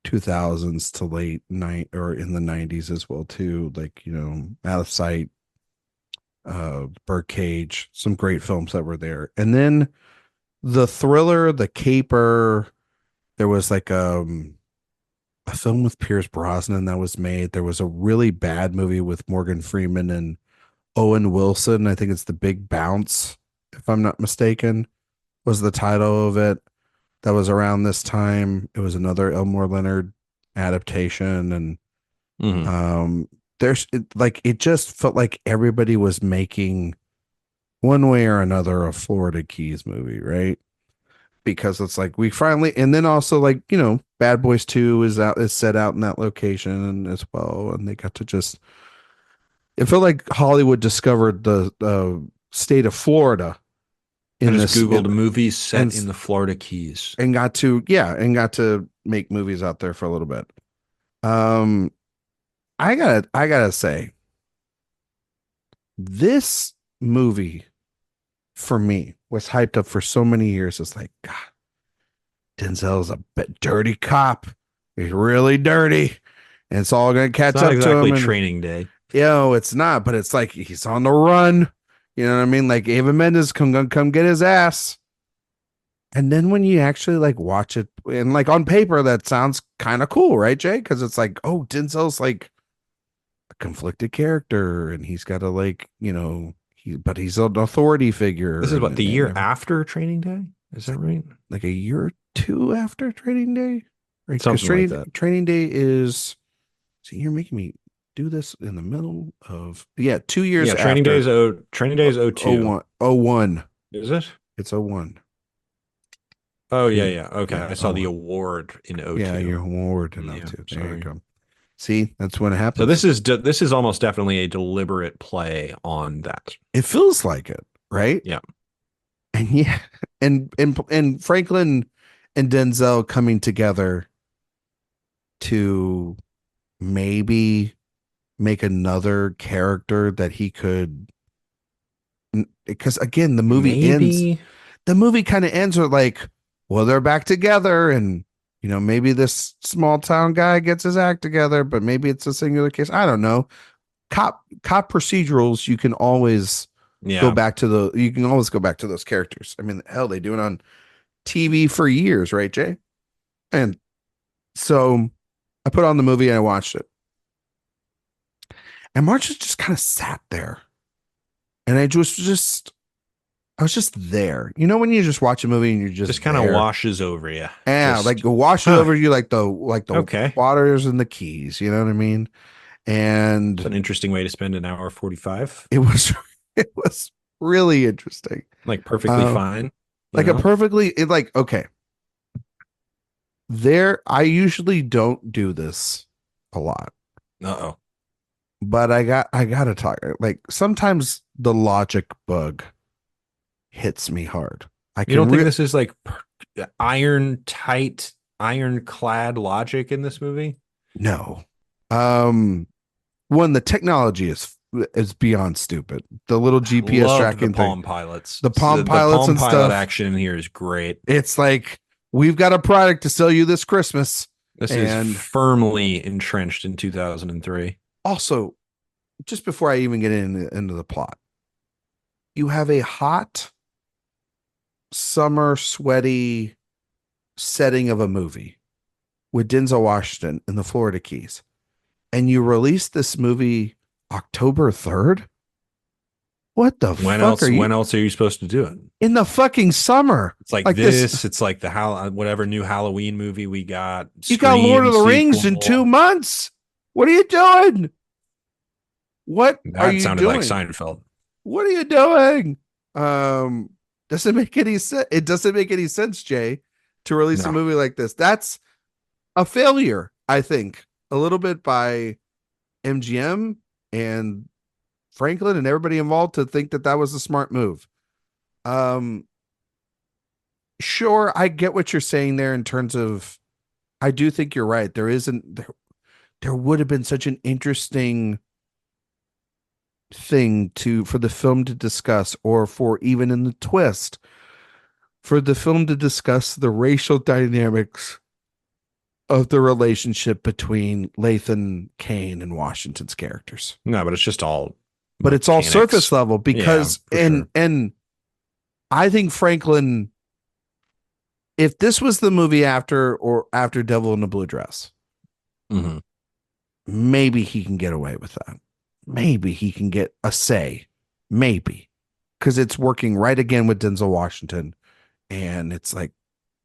2000s to late night or in the 90s as well too, like, Out of Sight, Birdcage, some great films that were there. And then the Thriller, The Caper, there was like a film with Pierce Brosnan that was made. There was a really bad movie with Morgan Freeman and Owen Wilson. I think it's The Big Bounce, if I'm not mistaken, was the title of it. That was around this time. It was another Elmore Leonard adaptation, and Mhm. like it just felt like everybody was making one way or another a Florida Keys movie, right? Because it's like we finally, and then also like Bad Boys 2 is set out in that location as well, and they got to just, it felt like Hollywood discovered the state of Florida I in just this Googled movies set and in the Florida Keys. got to make movies out there for a little bit. um I gotta say, this movie for me was hyped up for so many years. It's like, God, Denzel's a bit dirty cop. He's really dirty, and it's all gonna It's catch not up to him. exactly And Training Day. it's not, but it's like he's on the run. You know what I mean? Like Ava Mendes gonna come get his ass. And then when you actually like watch it, and like on paper, that sounds kind of cool, right, Jay? Because it's like, oh, Denzel's like a conflicted character, and he's got to like, but he's an authority figure, This is what, the and year after Training Day? Is it's that right? like a year or two after Training Day, right? Because Something like that. Training Day is. See, you're making me do this in the middle of 2 years Yeah, Training Day after. is Training Day is oh Oh 02. one, oh one. Is it? It's 01. Oh yeah, Training, yeah. Okay. yeah, I saw oh the one. award in oh Yeah, 02. you're award in Yeah, 02. There you sorry. go. See, that's when it So happens. this is almost definitely a deliberate play on that. It feels like it, right? Yeah. And yeah, and Franklin and Denzel coming together to maybe make another character that he could, because again, Maybe. the movie kind of ends with like, well, they're back together, and maybe this small town guy gets his act together, but maybe it's a singular case. I don't know. Cop procedurals, Yeah. you can always go back to those characters. I mean, hell, they do it on TV for years, right, Jay? And so I put on the movie and I watched it. And March just kind of sat there. And I was just there. You know when you just watch a movie and you're Just just kind of there? washes over you. Yeah, like Just, it washes huh? over you like the Okay. waters and the keys, you know what I mean? It's And an interesting way to spend an hour 45. it was it was really interesting. Like perfectly Uh, fine, you like a know? perfectly it like okay. There I usually don't do this a lot, Uh-oh. but I gotta talk. Like sometimes the logic bug hits me hard. I You can don't think re this is like iron tight, ironclad logic in this movie? no. Um One, the technology is beyond stupid. The little GPS Love the tracking thing, Palm Pilots. the Palm The Pilots Palm and Pilot stuff. action in here is great. It's like we've got a product to sell you this Christmas. This is And firmly entrenched in 2003. also, just before I even get into the plot, you have a hot summer sweaty setting of a movie with Denzel Washington in the Florida Keys, and you release this movie October 3rd. What the fuck are you When else are you supposed to do it? in the fucking summer? It's like Like this, this. It's like the whatever new Halloween movie we got, you got Lord Scream of the Rings in sequel. 2 months. What are you doing? What are That you sounded like doing? Seinfeld. What are you doing? Um, doesn't make any sense. It doesn't make any sense, Jay, to release a No. movie like this. That's a failure, I think, a little bit by MGM and Franklin and everybody involved to think that that was a smart move. Um, sure, I get what you're saying there in terms of. I do think you're right. There would have been such an interesting thing to for the film to discuss, or for even in the twist, for the film to discuss the racial dynamics of the relationship between Lathan, Kane, and Washington's characters. No, but it's just all But it's all mechanics. surface level Yeah, because for sure. and I think Franklin, if this was the movie after Devil in the Blue Dress, Hmm. maybe he can get away with that. Maybe he can get a say. Maybe. Because it's working right again with Denzel Washington. And it's like,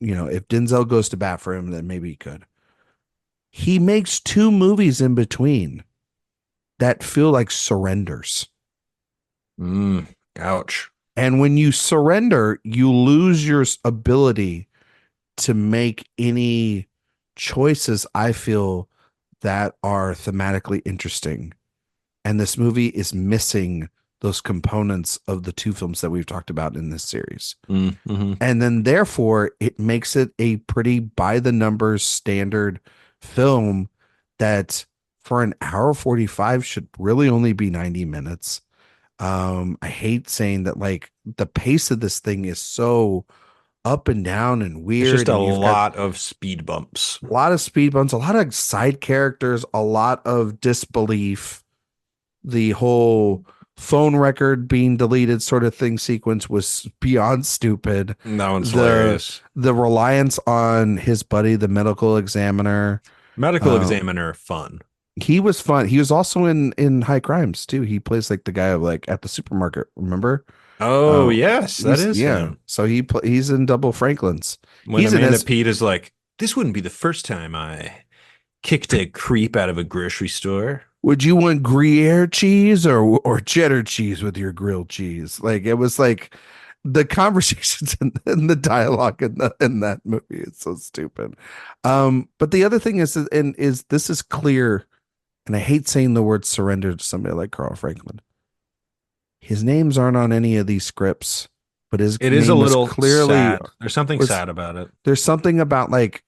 if Denzel goes to bat for him, then maybe he could. He makes 2 movies in between that feel like surrenders. Ouch. And when you surrender, you lose your ability to make any choices, I feel, that are thematically interesting. And this movie is missing those components of the 2 films that we've talked about in this series. Mm-hmm. And then therefore it makes it a pretty by the numbers standard film that for an hour 45 should really only be 90 minutes. I hate saying that, like, the pace of this thing is so up and down and It's just weird, a and you've got lot of speed bumps. a lot of speed bumps, a lot of side characters, a lot of disbelief. The whole phone record being deleted sort of thing sequence was beyond stupid. That one's the hilarious. the reliance on his buddy, the medical examiner. Medical examiner, fun. He was fun. He was also in High Crimes too. He plays like the guy like at the supermarket. Remember? Oh, yes, that He's is yeah. him. So he's in Double Franklin's. When He's in Amanda his. Pete is like, this wouldn't be the first time I kicked a creep out of a grocery store. Would you want Gruyere cheese or cheddar cheese with your grilled cheese? Like it was like the conversations and the dialogue in that movie is so stupid. But the other thing is this is clear, and I hate saying the word surrender to somebody like Carl Franklin. His names aren't on any of these scripts, but his It name is a was little clearly sad. There's something was sad about it. there's something about like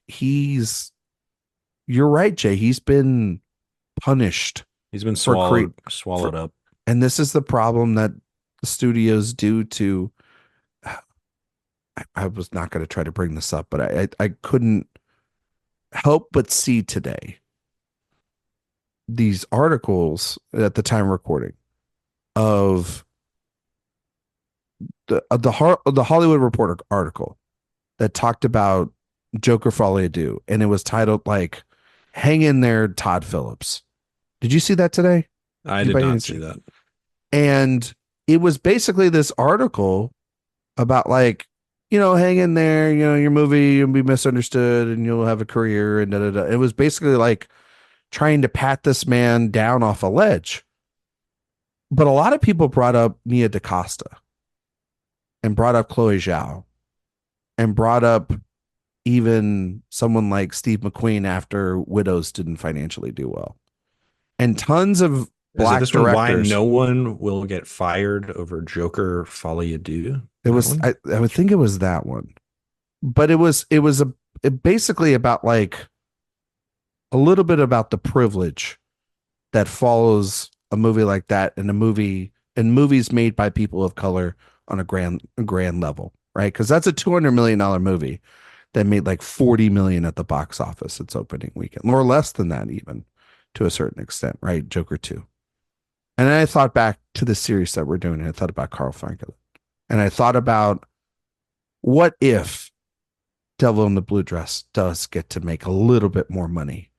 you're right, Jay. He's been punished He's been for creep swallowed up. and this is the problem that the studios do to I was not going to try to bring this up, but I couldn't help but see today these articles at the time of recording of the Hollywood Reporter article that talked about Joker Folie à Deux, and it was titled like "Hang in there, Todd Phillips." Did you see that today? I did Anybody not didn't see see? that. And it was basically this article about like, hang in there, your movie, you'll be misunderstood and you'll have a career and da da da. It was basically like trying to pat this man down off a ledge. But a lot of people brought up Nia DaCosta and brought up Chloe Zhao and brought up even someone like Steve McQueen after Widows didn't financially do well. And tons of Is it black this one? Why directors. no one will get fired over Joker Folie à Deux? It That was one? I would think it was that one. But basically about like a little bit about the privilege that follows a movie like that in a movie and movies made by people of color on a grand level, right? Because that's a $200 million movie that made like 40 million at the box office its opening weekend, or less than that even to a certain extent, right? Joker 2. And then I thought back to the series that we're doing, and I thought about Carl Franklin. And I thought about what if Devil in the Blue Dress does get to make a little bit more money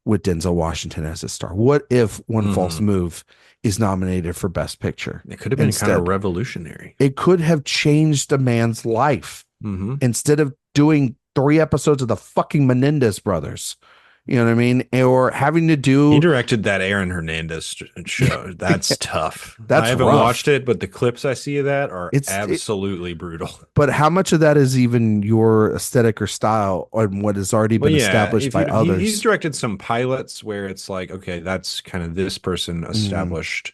with Denzel Washington as a star? What if One False Move is nominated for Best Picture? It could have been kind of revolutionary. It could have changed a man's life. Instead of doing 3 episodes of the fucking Menendez brothers. You know what I mean? Or having to do. He directed that Aaron Hernandez show. That's tough. That's I haven't rough. watched it, but the clips I see of that are absolutely brutal. But how much of that is even your aesthetic or style on what has already been established by others? He's directed some pilots where it's like, okay, that's kind of this person established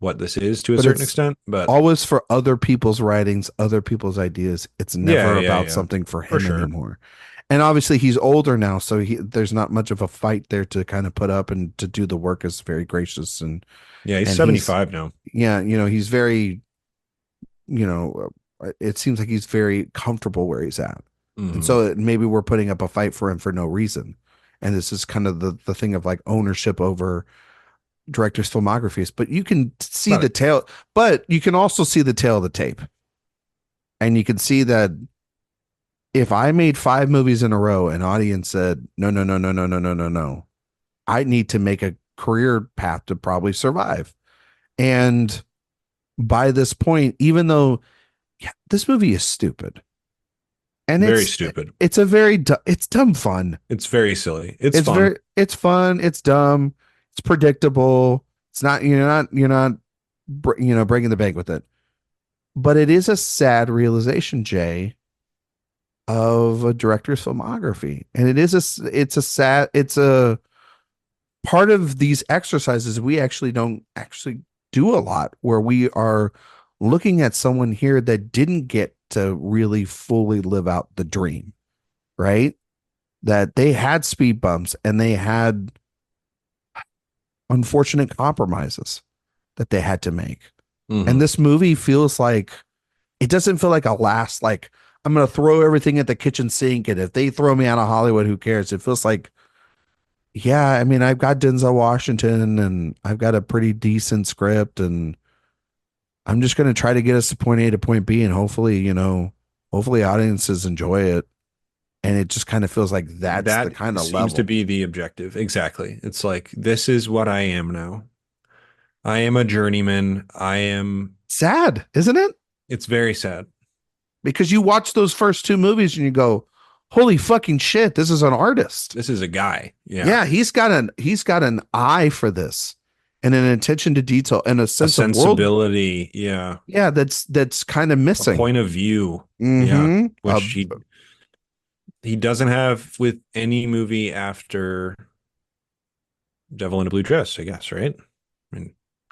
what this is to a certain extent, but always for other people's writings, other people's ideas. It's never about something for him anymore. And obviously he's older now, so there's not much of a fight there to kind of put up, and to do the work is very gracious. And he's 75 now. Yeah, he's very, it seems like he's very comfortable where he's at. And so maybe we're putting up a fight for him for no reason. And this is kind of the thing of like ownership over directors' filmographies. But you can see the tail, but you can also see the tail of the tape. And you can see that if I made 5 movies in a row, an audience said, no, no, no, no, no, no, no, no, no, I need to make a career path to probably survive. And by this point, even though this movie is stupid, and very stupid, it's dumb fun. It's very silly. It's fun. It's fun. It's dumb. It's predictable. It's not, you're not, breaking the bank with it. But it is a sad realization, Jay, of a director's filmography. And it's a part of these exercises we actually don't actually do a lot, where we are looking at someone here that didn't get to really fully live out the dream, right? That they had speed bumps and they had unfortunate compromises that they had to make. And this movie feels like, it doesn't feel like a last, like, I'm going to throw everything at the kitchen sink, and if they throw me out of Hollywood, who cares? It feels like, yeah, I mean, I've got Denzel Washington and I've got a pretty decent script, and I'm just going to try to get us to point A to point B, and hopefully audiences enjoy it. And it just kind of feels like that the kind of level seems to be the objective. Exactly. It's like, this is what I am now. I am a journeyman. I am sad, isn't it? It's very sad. Because you watch those first 2 movies and you go, holy fucking shit, this is an artist. This is a guy. Yeah, he's got an eye for this, and an attention to detail, and a sensibility. Yeah, that's kind of missing. A point of view. Yeah, which he doesn't have with any movie after Devil in a Blue Dress, I guess, right?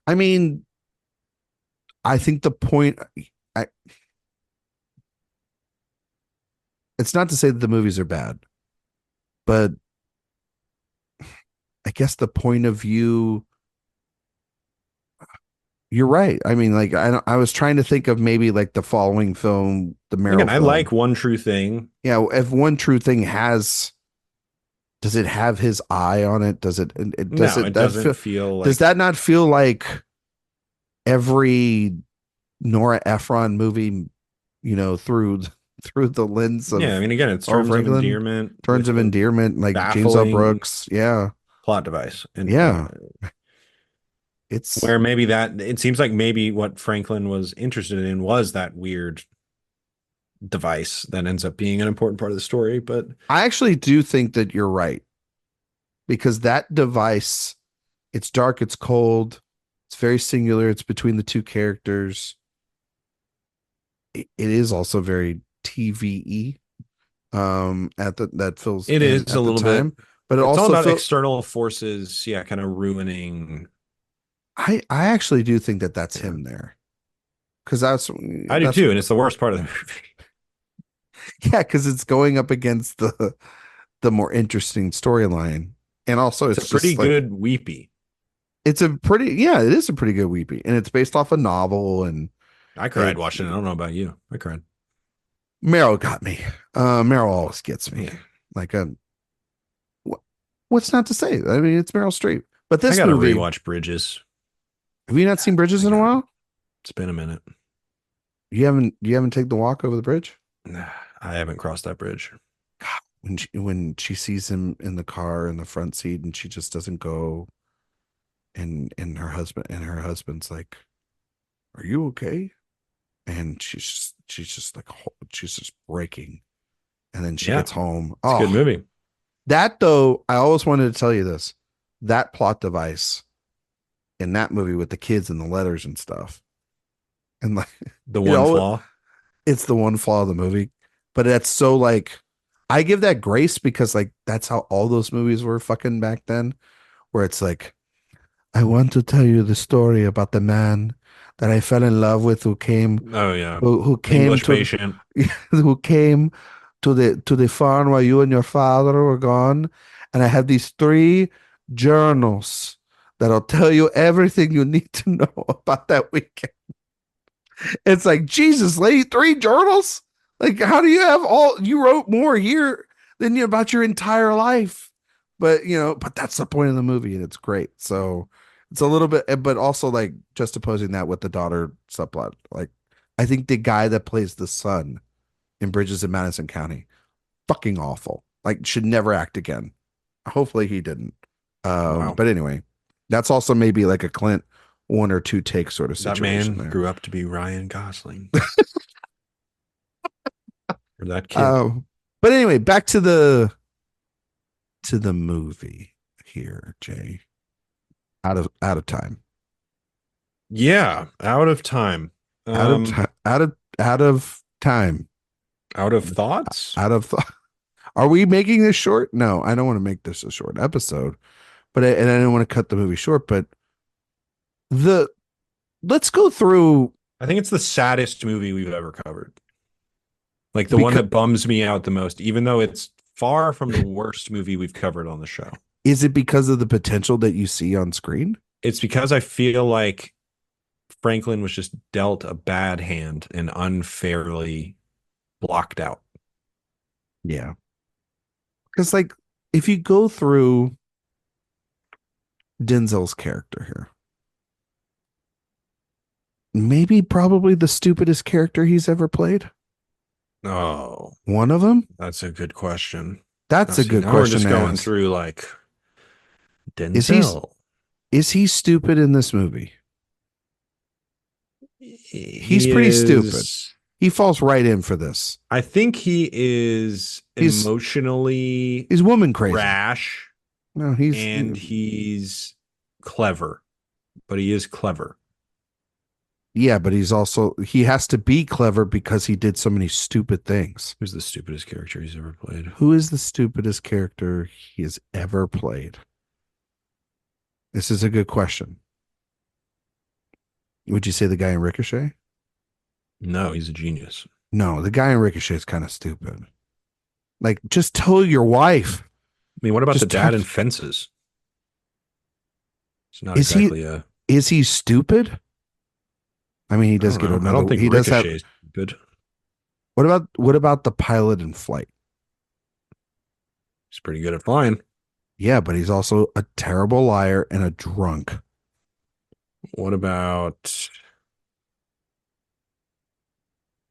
I mean, I think the point, it's not to say that the movies are bad, but I guess the point of view, you're right. I mean, like, I was trying to think of maybe like the following film, the Meryl film. I like One True Thing. Yeah, if One True Thing does it have his eye on it? Does it? It doesn't feel like. Does that not feel like every Nora Ephron movie, through the lens of? Yeah, I mean, again, it's terms of endearment. Terms of endearment, like James L. Brooks. Yeah. Plot device. And, It's Where maybe that it seems like maybe what Franklin was interested in was that weird device that ends up being an important part of the story. But I actually do think that you're right because that device, it's dark, it's cold, it's very singular, it's between the two characters. It is also very TVE at the that feels it and is a at the little bit. time, but it It's all also about felt external forces, yeah, kind of ruining. I actually do think that that's Yeah, him there because I do that's too, and it's the worst part of the movie. yeah, because it's going up against the more interesting storyline. And also It's a it's pretty just like good weepy. it's a pretty yeah, it is a pretty good weepy. And it's based off a novel and I cried it watching it. I don't know about you. I cried. Meryl got me. Meryl always gets me. Yeah, Like what's not to say? I mean, it's Meryl Streep. But I this got to movie, rewatch Bridges. have you not seen Bridges I in a got. while? It's been a minute. You haven't taken the walk over the bridge? I haven't crossed that bridge. When she sees him in the car in the front seat and she just doesn't go and her husband's like, "Are you okay?" And she's just breaking. And then she Yeah, gets home. it's a good Oh, movie. that though, I always wanted to tell you this. That plot device in that movie with the kids and the letters and stuff. And like The it one all flaw. it's the one flaw of the movie. But that's so like I give that grace because like that's how all those movies were fucking back then, where it's like, I want to tell you the story about the man that I fell in love with who came Oh yeah, who came English to Patient. who came to the farm while you and your father were gone, and I have these three journals that'll tell you everything you need to know about that weekend. It's like, Jesus, lady, three journals? Like, how do you have all you wrote more here than you about your entire life? But that's the point of the movie, and it's great. So it's a little bit, but also like just opposing that with the daughter subplot. Like, I think the guy that plays the son in Bridges in Madison County, fucking awful. Like, should never act again. Hopefully he didn't. Wow, But anyway, that's also maybe like a Clint one or two take sort of that situation man there. grew up to be Ryan Gosling. Or that kid. But anyway, back to the movie here, Jay. Out of time. Yeah, out of time. Out of time. Out of time. Out of thoughts. Out of th- Are we making this short? No, I don't want to make this a short episode. And I don't want to cut the movie short, but the let's go through I think it's the saddest movie we've ever covered. Like the one because that bums me out the most, even though it's far from the worst movie we've covered on the show. is it because of the potential that you see on screen? It's because I feel like Franklin was just dealt a bad hand and unfairly blocked out. Yeah. Because like if you go through Denzel's character here, maybe probably the stupidest character he's ever played. Oh, One of them? that's a good question. That's Now, a see, good now we're question just to going ask. through like Is he Denzel. is he stupid in this movie? He's He pretty stupid. is, He falls right in for this. I think he is He's emotionally he's woman crazy. rash No, he's and he's clever, but he is clever. yeah, but he has to be clever because he did so many stupid things. Who's the stupidest character he's ever played? Who is the stupidest character he has ever played? This is a good question. Would you say the guy in Ricochet? No, he's a genius. No, the guy in Ricochet is kind of stupid. Like, just tell your wife. I mean, what about Just the dad tell- in Fences? It's not Is exactly a. is he stupid? I mean, he I does don't get know. I another. don't think He does have. Ricochet is good. What about the pilot in Flight? He's pretty good at flying. Yeah, but he's also a terrible liar and a drunk. What about?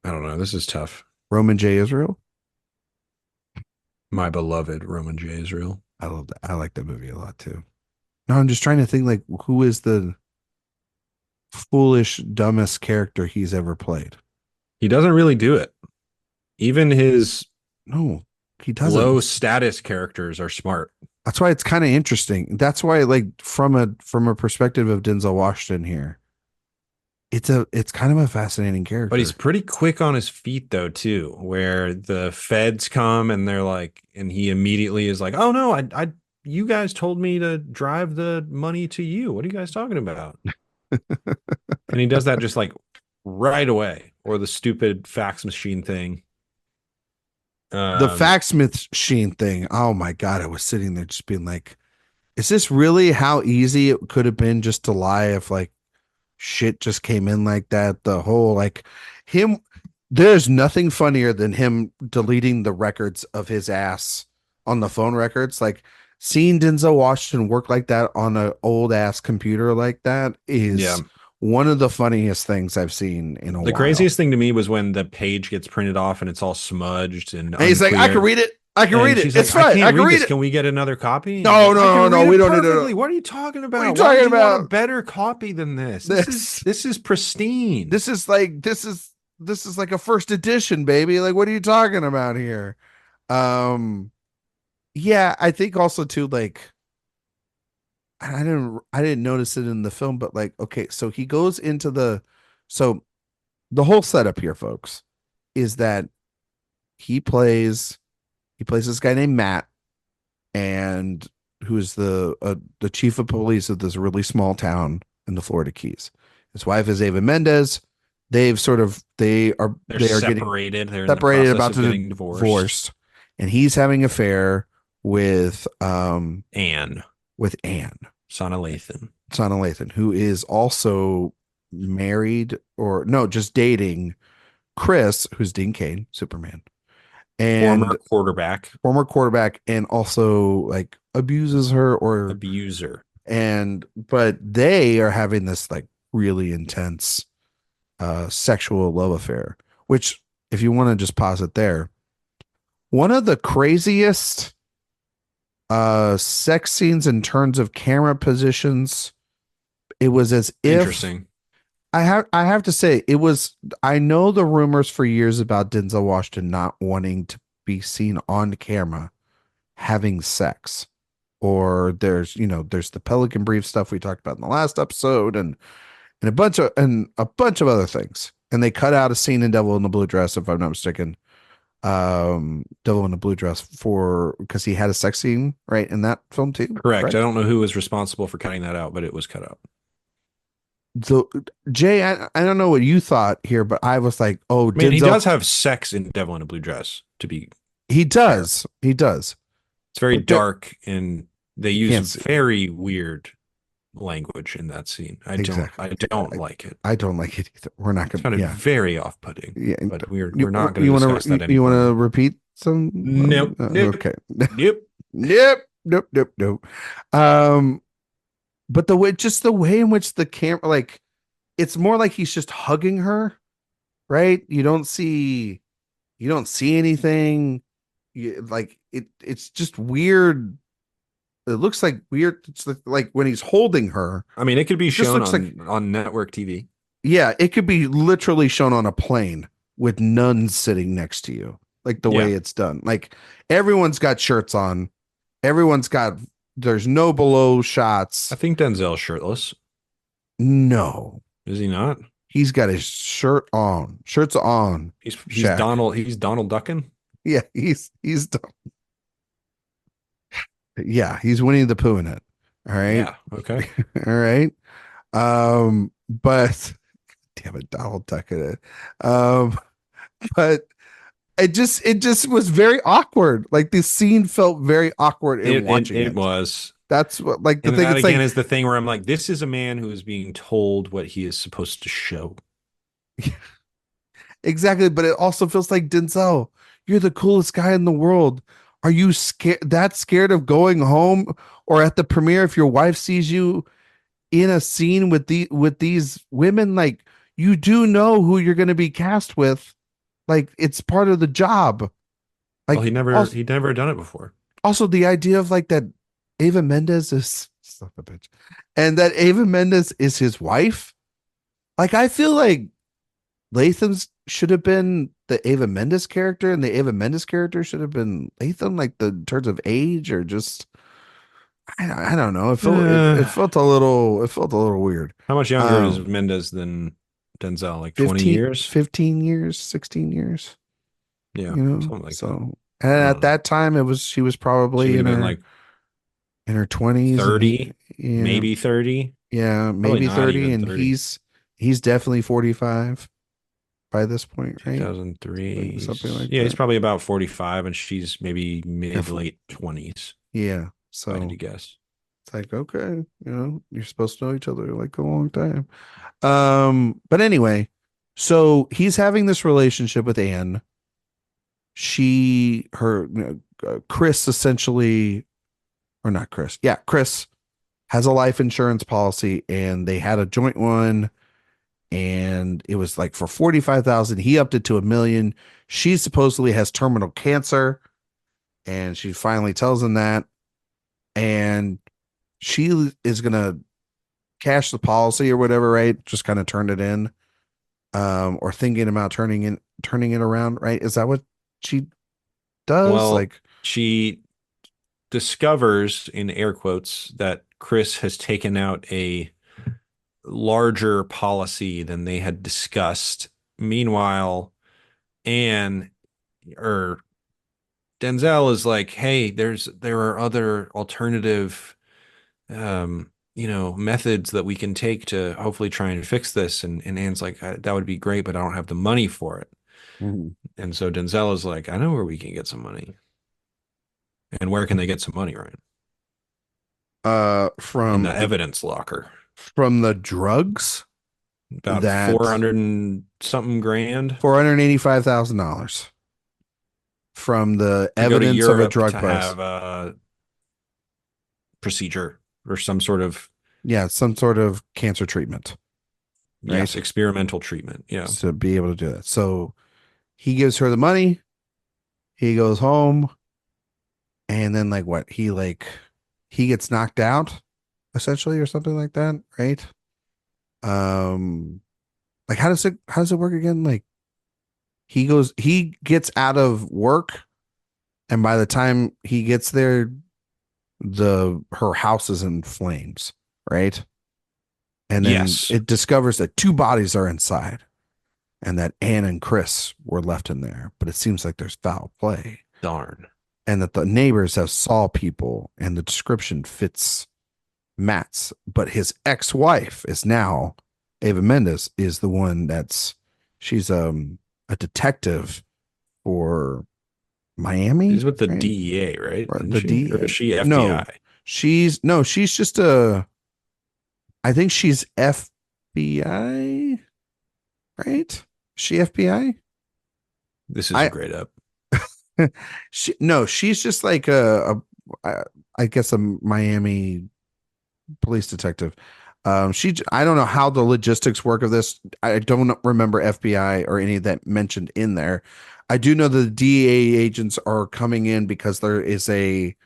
I don't know. This is tough. Roman J. Israel. My beloved Roman J. Israel. I love that. I like that movie a lot too. No, I'm just trying to think like who is the foolish, dumbest character he's ever played. He doesn't really do it. Even his No, he low doesn't. status characters are smart. That's why it's kind of interesting. That's why, like, from a perspective of Denzel Washington here, it's kind of a fascinating But he's character. pretty quick on his feet though too, where the feds come and they're like, and he immediately is like, "Oh no, you guys told me to drive the money to you. What are you guys talking about?" And he does that just like right away. Or the stupid fax machine thing. The Um, fax machine thing. Oh my god, I was sitting there just being like, is this really how easy it could have been just to lie if like shit just came in like that? The whole like him there's nothing funnier than him deleting the records of his ass on the phone records. Like seeing Denzel Washington work like that on an old ass computer like that yeah. is one of the funniest things I've seen in a The while. craziest thing to me was when the page gets printed off and it's all smudged and And he's like, I can unclear. read it. I can read And it. she's like, It's I fine. I can't can read read this. it. Can we get another copy? And he's No, like, I no, can no, read we it don't need to. perfectly. What are you talking What are you about? Why talking would you want a about? better copy than this? This This is pristine. this is like a first edition, baby. Like, what are you talking about here? Um, yeah, I think also too, like, I didn't notice it in the film, but like, okay, so he goes into so the whole setup here, folks, is that he plays he plays this guy named Matt, and who's the chief of police of this really small town in the Florida Keys. His wife is Ava Mendez. They are They're they are getting separated. They're in the separated, process about of to getting divorced. divorced, and he's having an affair Anne, with Anne Sana Lathan, Sana Lathan, who is also married or no, just dating Chris, who's Dean Cain, Superman, former and quarterback, former quarterback, and also like abuses her or abuser. and but they are having this like really intense sexual love affair, which if you want to just pause it there, one of the craziest sex scenes in terms of camera positions. It was as if Interesting. I have to say it was. I know the rumors for years about Denzel Washington not wanting to be seen on camera having sex, or there's the Pelican Brief stuff we talked about in the last episode, and a bunch of other things. And they cut out a scene in Devil in the Blue Dress, if I'm not mistaken. Devil in the Blue Dress for because he had a sex scene right in that film too. Correct. I Correct. don't know who was responsible for cutting that out, but it was cut out. The Jay, I don't know what you thought here, but I was like, oh, I mean, he Denzel. does have sex in Devil in a Blue Dress, to be He fair. does. He does. It's very But there, dark and they you use can't see very weird language in that scene. exactly. I don't like it. I don't like it either. We're not It's gonna. kind of Yeah. very off-putting, Yeah. but we're You not going you to want discuss to that any you want to further. repeat some? Nope. Nope. Okay. Nope. Nope. Nope. Nope. Nope. Um, but the way in which the camera, like, it's more like he's just hugging her, right? You don't see anything. Like it's just weird. It looks like weird. It's like when he's holding her, I mean, it could be it just shown looks like, on network TV. yeah, it could be literally shown on a plane with nuns sitting next to you, like the Yeah. way it's done. Like everyone's got shirts on, everyone's got. There's no below shots. I think Denzel's shirtless. No, Is he not? he's got his shirt on. Shirts on. He's Shaq. Donald Duckin. Yeah, he's yeah, he's Winnie the Pooh in it. All right. Yeah. Okay. All right. But damn it, Donald Duck in it. But it just was very awkward. Like the scene felt very awkward in watching It it. was. That's what like the And thing. that It's again like is the thing where I'm like, this is a man who is being told what he is supposed to show. exactly, but it also feels like Denzel, you're the coolest guy in the world. Are you scared of going home or at the premiere if your wife sees you in a scene with these women? Like you do know who you're going to be cast with. Like it's part of the job. Like Well, also, he'd never done it before. also the idea of like that Ava Mendez is son of a bitch, and that Ava Mendez is his wife. Like I feel like Latham's should have been the Ava Mendes character, and the Ava Mendes character should have been Latham, like the in terms of age or just I don't know. It Uh, felt a little weird. how much younger is Um, Mendez than Denzel? Like 20 15, years? 15 years, 16 years, Yeah, you know. something like that. So and I at don't know. that time, it was she was She probably would have been like in her 20s, and 30, yeah, maybe 30. yeah, Probably maybe not 30, even and 30. he's definitely 45 by this point, right? 2003. Something like Yeah, he's that. probably about 45 and she's maybe Yeah, mid late 20s, yeah. if I had So to guess. it's like, okay, you're supposed to know each other like a long time. But anyway, so he's having this relationship with Anne. Chris essentially, or not Chris. Yeah, Chris has a life insurance policy, and they had a joint one, and it was like for 45,000. He upped it to 1 million. She supposedly has terminal cancer, and she finally tells him that, and she is gonna cash the policy or whatever, right? Just kind of turn it in, or thinking about turning it around, right? Is that what she does? Well, Like, she discovers, in air quotes, that Chris has taken out a larger policy than they had discussed. Meanwhile, Anne or Denzel is like, "Hey, there are other alternative methods that we can take to hopefully try and fix this." And Anne's like, that would be great, but I don't have the money for it. mhm. And so Denzel is like, I know where we can get some money. And where can they get some money, Ryan? In the evidence locker. From the drugs About that 400 and something grand $485,000 from the to go to evidence of a Europe drug to bust. have a procedure or some sort of, Yeah, some sort of cancer treatment, yes, right? experimental treatment. Yeah. To be able to do that. So he gives her the money, he goes home, and then like what? He gets knocked out essentially or something like that, right? Um like how does it work again? Like he gets out of work, and by the time he gets there, the her house is in flames, right? And then Yes. it discovers that two bodies are inside, and that Anne and Chris were left in there, but it seems like there's foul play, Darn. and that the neighbors have saw people, and the description fits Matt's, but his ex-wife is now Ava Mendes is the one she's a detective for She's Miami, with the right? DEA, right? Or Isn't the she? Or is DA. she No, FBI? she's just a I think she's FBI, right? Is she FBI? This is a I great up. she no, she's just like I guess a Miami police detective. I don't know how the logistics work of this. I don't remember FBI or any of that mentioned in there. I do know the DEA agents are coming in because there's a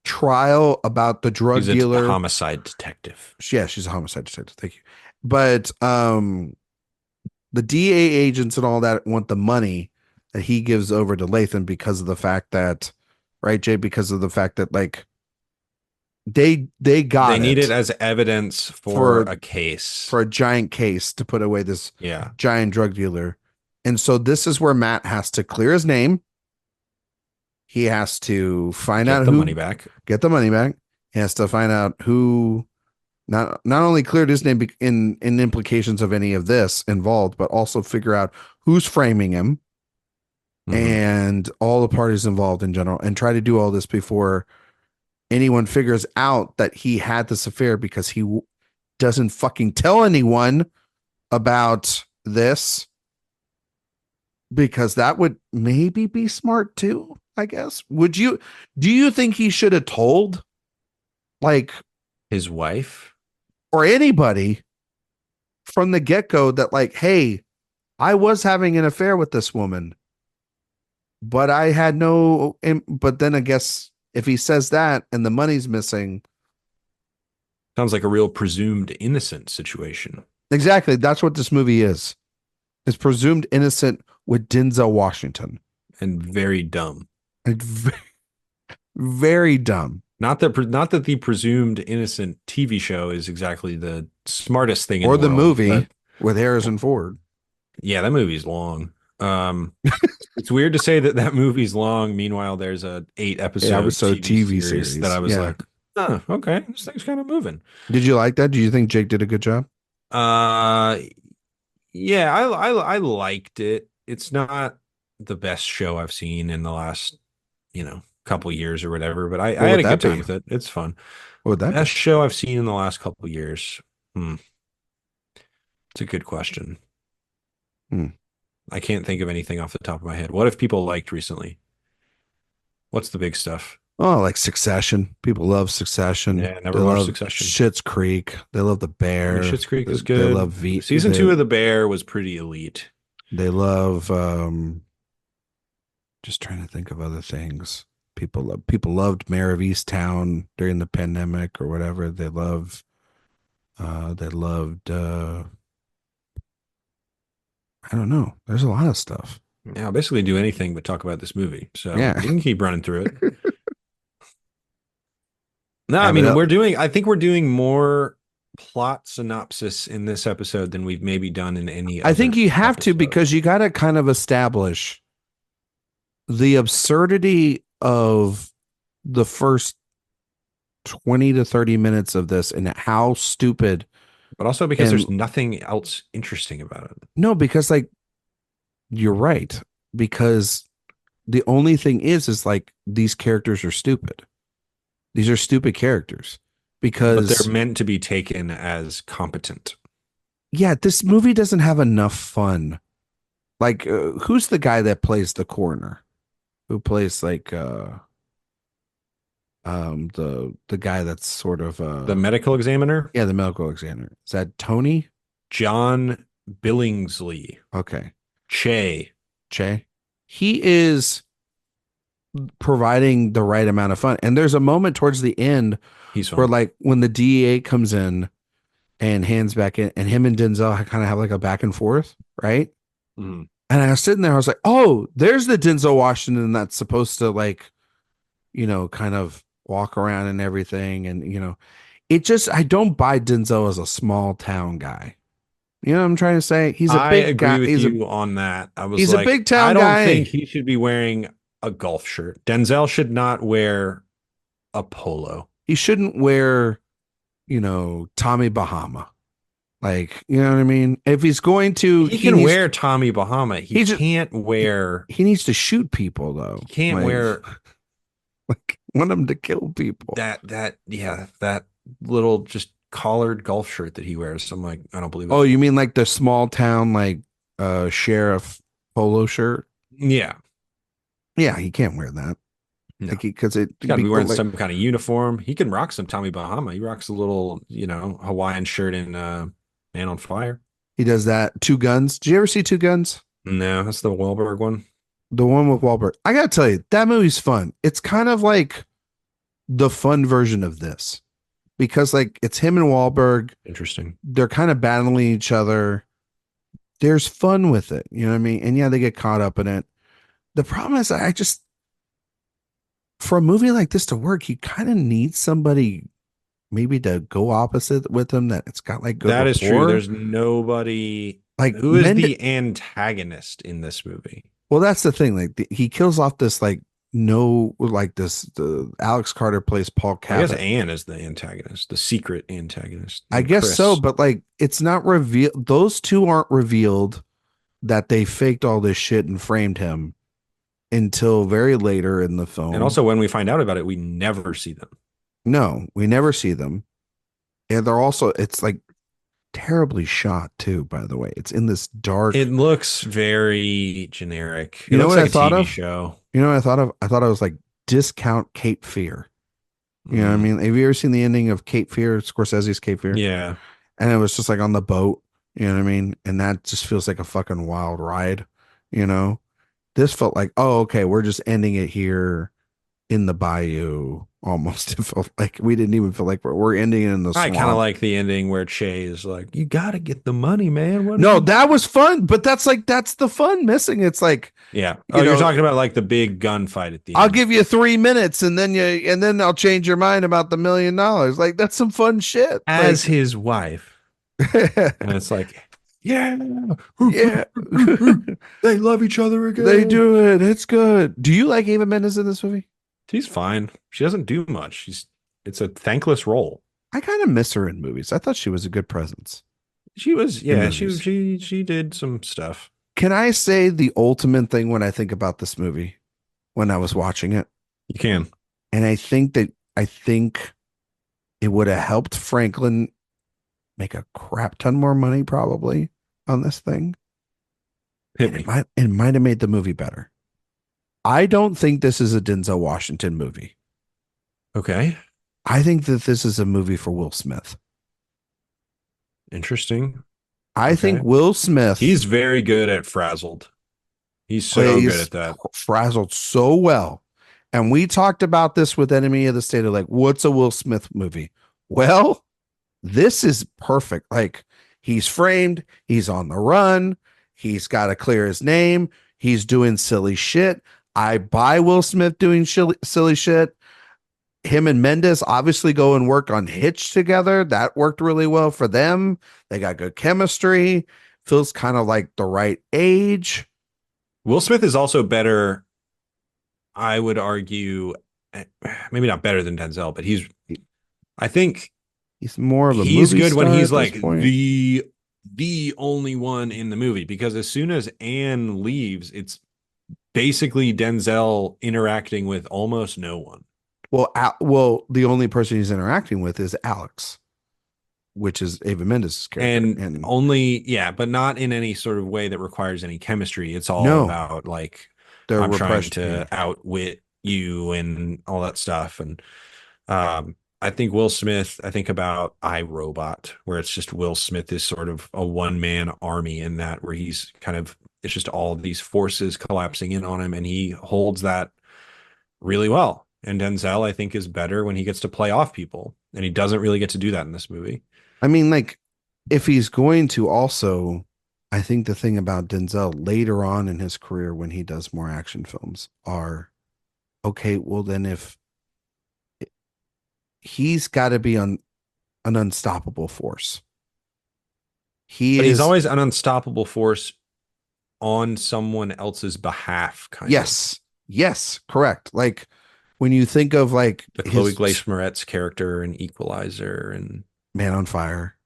trial about the drug She's a dealer. homicide detective. Yeah, she's a homicide detective. Thank you. But the DEA agents and all that want the money that he gives over to Lathan because of the fact that, right, Jay, because of the fact that like they They got need it it as evidence for for a case. for a giant case to put away this Yeah. giant drug dealer. And so this is where Matt has to clear his name. He has to find Get out the money who back. get the money back. He has to find out who not only cleared his name in implications of any of this involved, but also figure out who's framing him Hmm. and all the parties involved in general, and try to do all this before anyone figures out that he had this affair, because he doesn't fucking tell anyone about this, because that would maybe be smart too, I guess. Do you think he should have told, like, His wife? or anybody from the get-go that, like, hey, I was having an affair with this woman, but I had but then I guess if he says that and the money's missing, Sounds like a real presumed innocent situation. Exactly. That's what this movie is. It's presumed innocent with Denzel Washington. And very dumb. And very dumb. Not that the presumed innocent TV show is exactly the smartest thing in Or the the world, movie but with Harrison Ford. yeah, that movie's long. It's weird to say that that movie's long. Meanwhile, there's a 8 episode Episode TV TV series that series. I was Yeah. like, oh, okay, this thing's kind of moving. Did you like that? Do you think Jake did a good job? Uh, yeah, I liked it. It's not the best show I've seen in the last, couple years or whatever, but I What had would a good that time be? with it. It's fun. What would that be? Best show I've seen in the last couple years. Hmm, it's a good question. Hmm. I can't think of anything off the top of my head. What have people liked recently? What's the big stuff? Oh, like Succession. People love Succession. Yeah, They never watched love Succession. Schitt's Creek. They love The I mean, Bear. Schitt's Creek is They love good. Season They, 2 of The Bear was pretty elite. they love just trying to think of other things. People loved Mayor of Easttown during the pandemic or whatever. They loved I don't know. There's a lot of stuff. Yeah, I'll basically do anything but talk about this movie. So Yeah. we can keep running through it. No, I Yeah, mean, I think we're doing more plot synopsis in this episode than we've maybe done in any I think other you have to episode. because you got to kind of establish the absurdity of the first 20 to 30 minutes of this and how stupid. But also because And there's nothing else interesting about it. no, because like you're right. Because the only thing is like these characters are stupid. These are stupid characters But because they're meant to be taken as competent. yeah, this movie doesn't have enough fun. Like who's the guy that plays the coroner? Who plays like the guy that's sort of The medical examiner, yeah, the medical examiner. Is that Tony? John Billingsley, Okay. Che. He is providing the right amount of fun. And there's a moment towards the end He's where fun. like when the DEA comes in and hands back in and him and Denzel kind of have like a back and forth, right? Mhm. And I was sitting there, I was like, oh, there's the Denzel Washington that's supposed to like, kind of walk around and everything. And, it just, I don't buy Denzel as a small town guy. You know what I'm trying to say? He's a I big agree guy. with you on that. I was he's like, a big town I don't guy. think he should be wearing a golf shirt. Denzel should not wear a polo. He shouldn't wear, Tommy Bahama. Like, you know what I mean? If he's going to, He can wear Tommy Bahama. He can't wear. He needs to shoot people though. He can't like, wear like want him to kill people. that little just collared golf shirt that he wears. I'm like, I don't believe it. Oh, you mean like the small town like sheriff polo shirt? Yeah. Yeah, he can't wear that. No. Like because he's got to be wearing some kind of uniform. He can rock some Tommy Bahama. He rocks a little, Hawaiian shirt in Man on Fire. He does that. Two Guns. Did you ever see Two Guns? No, that's the Wahlberg one. The one with Wahlberg. I gotta tell you, that movie's fun. It's kind of like the fun version of this because like it's him and Wahlberg. Interesting. They're kind of battling each other. There's fun with it. You know what I mean? And yeah, they get caught up in it. The problem is for a movie like this to work, you kind of need somebody maybe to go opposite with them that it's got like good that is rapport. true. There's nobody like who is the antagonist in this movie. Well, that's the thing. Like he kills off this the Alex Carter plays Paul Cabot. I guess Anne is the antagonist, the secret antagonist. I guess Chris. so, but like it's not revealed. Those two aren't revealed that they faked all this shit and framed him until very later in the film. And also when we find out about it, we never see them. No, we never see them. And they're also, it's like terribly shot too, by the way. It's in this dark. It looks very generic. You know what I thought TV of? Show. You know what I thought of? I thought I was like discount Cape Fear. You know what I mean? Have you ever seen the ending of Cape Fear, Scorsese's Cape Fear? Yeah. And it was just like on the boat, you know what I mean? And that just feels like a fucking wild ride, This felt like, oh, okay, we're just ending it here in the bayou, almost. It felt like we didn't even feel like we're ending it in the I kind of swamp. like the ending where Che is like, "You got to get the money, man. What are No, you?" that was fun, but that's the fun missing. It's like, Yeah. Oh, you you're know, talking about like the big gunfight at the I'll end. give you 3 minutes and then I'll change your mind about the $1 million. Like that's some fun shit. As Like, his wife. And it's like, yeah, yeah, they love each other they again. do it. It's good. Do you like Ava Mendes in this movie? She's fine. She doesn't do much. It's a thankless role. I kind of miss her in movies. I thought she was a good presence She was, in yeah, movies. she did some stuff. Can I say the ultimate thing when I think about this movie when I was watching it? You can And I think it would have helped Franklin make a crap ton more money probably on this thing. hit And me. it might have made the movie better. I don't think this is a Denzel Washington movie. Okay. I think that this is a movie for Will Smith. Interesting. I think Okay. Will Smith He's very good at frazzled. He's so good plays at that. frazzled so well. And we talked about this with Enemy of the State of like, what's a Will Smith movie? Well, this is perfect. Like he's framed, he's on the run, he's got to clear his name, he's doing silly shit. I buy Will Smith doing silly shit. Him and Mendes obviously go and work on Hitch together. That worked really well for them. They got good chemistry. Feels kind of like the right age. Will Smith is also better, I would argue, eh, maybe not better than Denzel, but I think He's more of a he's movie good when star he's at this like point. the only one in the movie because as soon as Anne leaves, it's basically Denzel interacting with almost no one. Well, the only person he's interacting with is Alex, which is Ava Mendes' character. And And only, yeah, but not in any sort of way that requires any chemistry. It's all no, about like they're I'm trying repression. Yeah. to outwit you and all that stuff. And I think Will Smith, I think about iRobot, where it's just Will Smith is sort of a one man army in that, where he's kind of, it's just all of these forces collapsing in on him, and he holds that really well. And Denzel, I think, is better when he gets to play off people, and he doesn't really get to do that in this movie. I mean, like, if he's going to also, I think the thing about Denzel later on in his career when he does more action films are okay, well, then if he's got to be on an unstoppable force, he But he's is, always an unstoppable force on someone else's behalf, kind of. yes, yes, correct. Like, when you think of like The Chloe his Glace Moretz character and Equalizer and Man on Fire,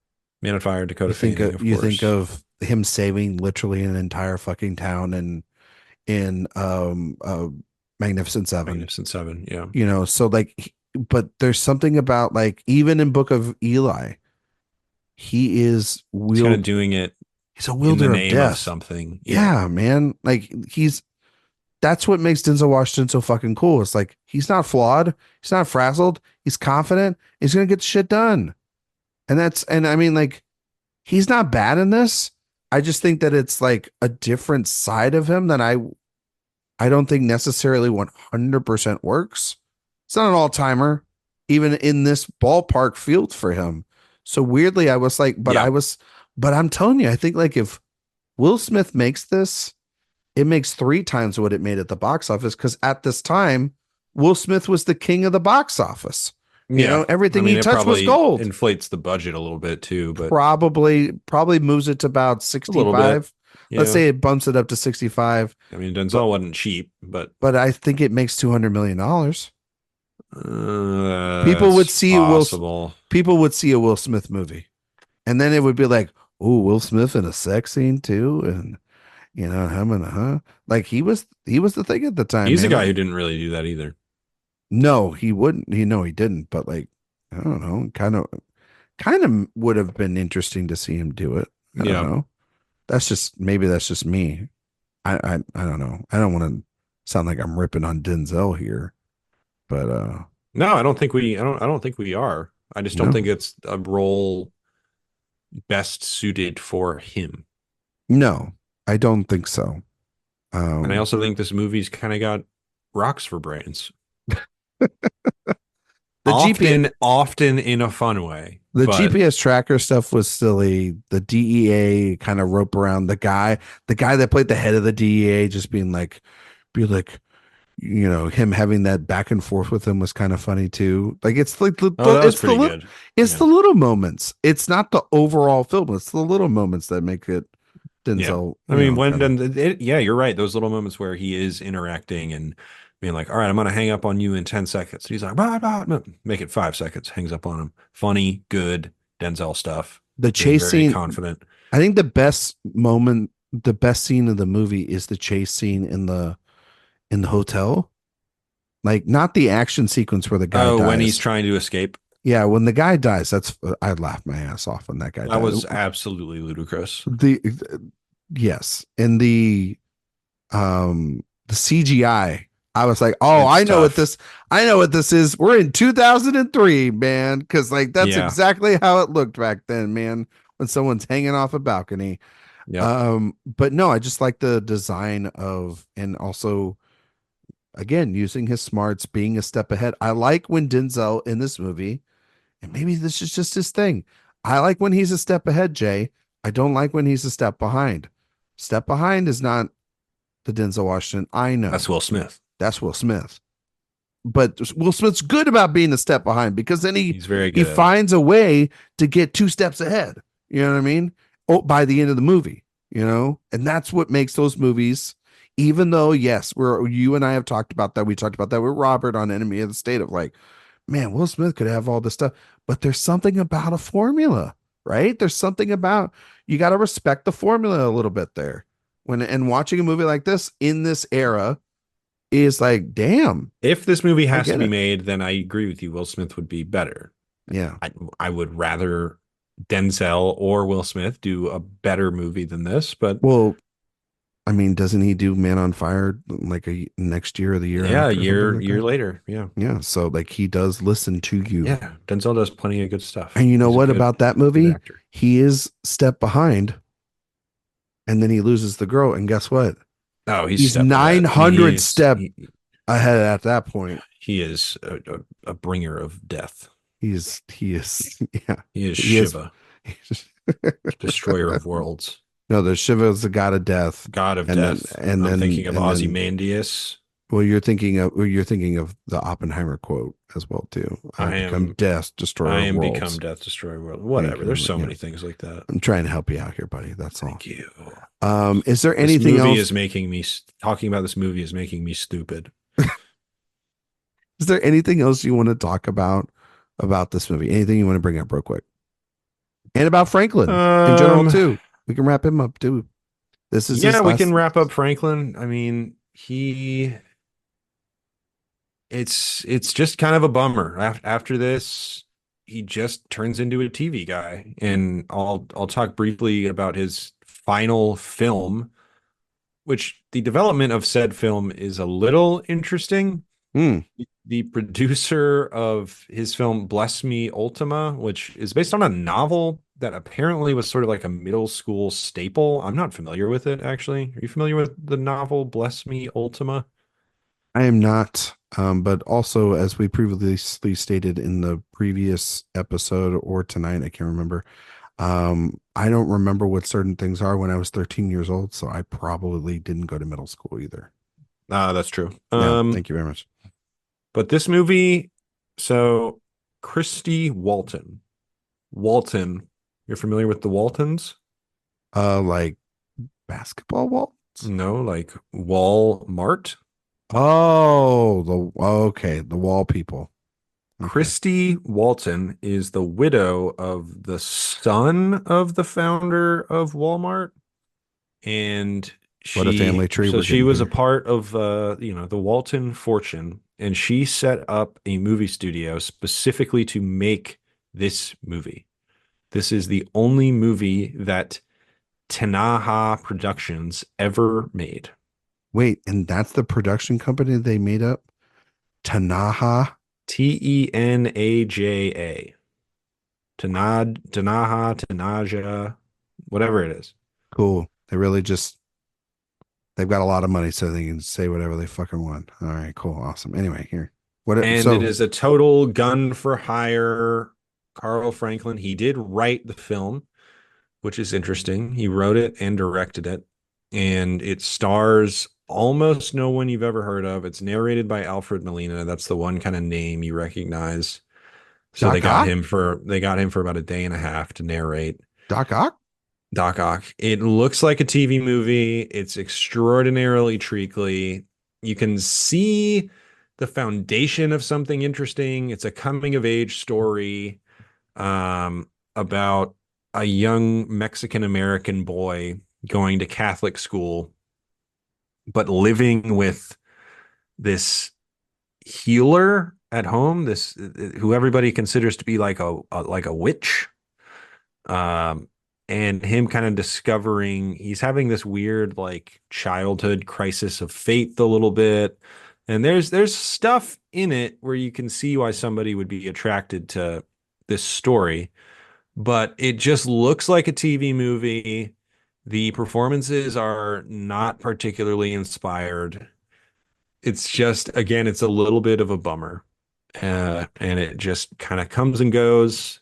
Man on Fire, Dakota you think Fanning, of of you think course. of him saving literally an entire fucking town and in Magnificent Seven, Magnificent Seven, yeah. so like but there's something about like even in Book of Eli, he is He's kind of wield doing it he's a in the wielder of name of death. something. Yeah. Yeah, man. Like that's what makes Denzel Washington so fucking cool. It's like he's not flawed, he's not frazzled, he's confident, he's gonna get shit done. And I mean like he's not bad in this. I just think that it's like a different side of him that I don't think necessarily 100% works. It's not an all-timer, even in this ballpark field for him. So weirdly, I was like, Yeah. but I'm telling you, I think like if Will Smith makes this, it makes 3 times what it made at the box office. Cause at this time, Will Smith was the king of the box office. Yeah. I Everything mean, he it touched was probably gold. inflates the budget a little bit too, but Probably moves it to about a little bit. 65. Let's Yeah. say it bumps it up to 65, I mean, but Denzel wasn't cheap, but but I think it makes $200 million. People would it's see possible. people would see a Will Smith movie, and then it would be like, oh, Will Smith in a sex scene too, and him and like he was the thing at the time, He's a man. guy who didn't really do that either. No, he wouldn't. He didn't. But like, I don't know, kind of would have been interesting to see him do it. I don't Yeah. know. That's just me. I don't know. I don't want to sound like I'm ripping on Denzel here, but No, I don't think we are. I just don't no, think it's a role best suited for him. no, I don't think so. And I Um, also think this movie's kind of got rocks for brains. The GPS often in a fun way, the but GPS tracker stuff was silly. The DEA kind of rope around the guy that played the head of the DEA, just be like, him having that back and forth with him was kind of funny too. Like it's like oh, that was pretty good. it's Yeah. the little moments. It's not the overall film. It's the little moments that make it Yeah. Denzel. I mean, Kind of. yeah, you're right. Those little moments where he is interacting and being like, all right, I'm going to hang up on you in 10 seconds. He's like, blah, blah, no, make it 5 seconds, hangs up on him. Funny, good Denzel stuff. The Being chase very scene. confident. I think the best scene of the movie is the chase scene in the hotel. Like not the action sequence where the guy Oh, when he's dies. trying to escape. Yeah, when the guy dies, that's I laughed my ass off when that guy That died. was absolutely ludicrous. The yes, and the CGI. I was like, oh, It's tough. I know what this is. We're in 2003, man, because like that's Yeah. exactly how it looked back then, man. When someone's hanging off a balcony. Yep. But no, I just like the design of, and also again using his smarts, being a step ahead. I like when Denzel in this movie, and maybe this is just his thing. I like when he's a step ahead, Jay. I don't like when he's a step behind. Step behind is not the Denzel Washington I know. That's Will Smith. That's Will Smith. But Will Smith's good about being a step behind because then He's very he good at it. finds a way to get 2 steps ahead. You know what I mean? Oh, by the end of the movie, and that's what makes those movies. Even though, yes, you and I have talked about that. We talked about that with Robert on Enemy of the State of like, man, Will Smith could have all this stuff, but there's something about a formula, right? There's something about you got to respect the formula a little bit there. And watching a movie like this in this era is like, damn, If this movie I has to get be it. made, then I agree with you. Will Smith would be better. Yeah. I would rather Denzel or Will Smith do a better movie than this, but Well, I mean, doesn't he do Man on Fire like next year or the year yeah, a after or something like year that? later. Yeah. Yeah. So like he does listen to you. Yeah. Denzel does plenty of good stuff. And you know He's a what about that good movie? actor. He is step behind and then he loses the girl. And guess what? Oh, he's He's step ahead. 900 step ahead at that point. He is a bringer of death. He is, yeah. He is He is. Shiva, destroyer of worlds, No, the Shiva is the god of death. god of And then- death. and I'm then- thinking of and then- Ozymandias. Well, you're thinking of the Oppenheimer quote as well too. I become death, destroyer I of am worlds. become death, destroyer of world. Whatever. There's so many things like that. I'm trying to help you out here, buddy. That's all. Thank you. Is there This anything movie else? is making me talking about this movie is making me stupid. Is there anything else you want to talk about this movie? Anything you want to bring up real quick? And about Franklin in general too. We can wrap him up too. This is his we last- can wrap up Franklin. I mean, it's just kind of a bummer. After this, he just turns into a TV guy, and I'll talk briefly about his final film, which the development of said film is a little interesting. The producer of his film Bless Me Ultima, which is based on a novel that apparently was sort of like a middle school staple. I'm not familiar with it, actually. Are you familiar with the novel Bless Me Ultima? I am not. But also, as we previously stated in the previous episode or tonight, I can't remember. I don't remember what certain things are when I was 13 years old, so I probably didn't go to middle school either. That's true. Yeah, thank you very much. But this movie, so Christy Walton. You're familiar with the Waltons? Like basketball wall? No, like Walmart. Oh, the wall people. Okay. Christy Walton is the widow of the son of the founder of Walmart, and What a family tree So we're she getting was a here. part of the Walton fortune, and she set up a movie studio specifically to make this movie. This is the only movie that Tanaha Productions ever made. Wait, and that's the production company they made up? Tanaha? Tenaja. Tanaja, whatever it is. Cool. They've got a lot of money, so they can say whatever they fucking want. All right, cool, awesome. Anyway, here. And it is a total gun for hire. Carl Franklin, he did write the film, which is interesting. He wrote it and directed it, and it stars almost no one you've ever heard of. It's narrated by Alfred Molina. That's the one kind of name you recognize. So Doc Ock? they got him for about a day and a half to narrate. Doc Ock? Doc Ock. It looks like a TV movie. It's extraordinarily treacly. You can see the foundation of something interesting. It's a coming of age story about a young Mexican American boy going to Catholic school, but living with this healer at home, this who everybody considers to be like a witch. And him kind of discovering he's having this weird like childhood crisis of faith a little bit. And there's stuff in it where you can see why somebody would be attracted to this story, but it just looks like a TV movie. The performances are not particularly inspired. It's just, again, it's a little bit of a bummer. And it just kind of comes and goes.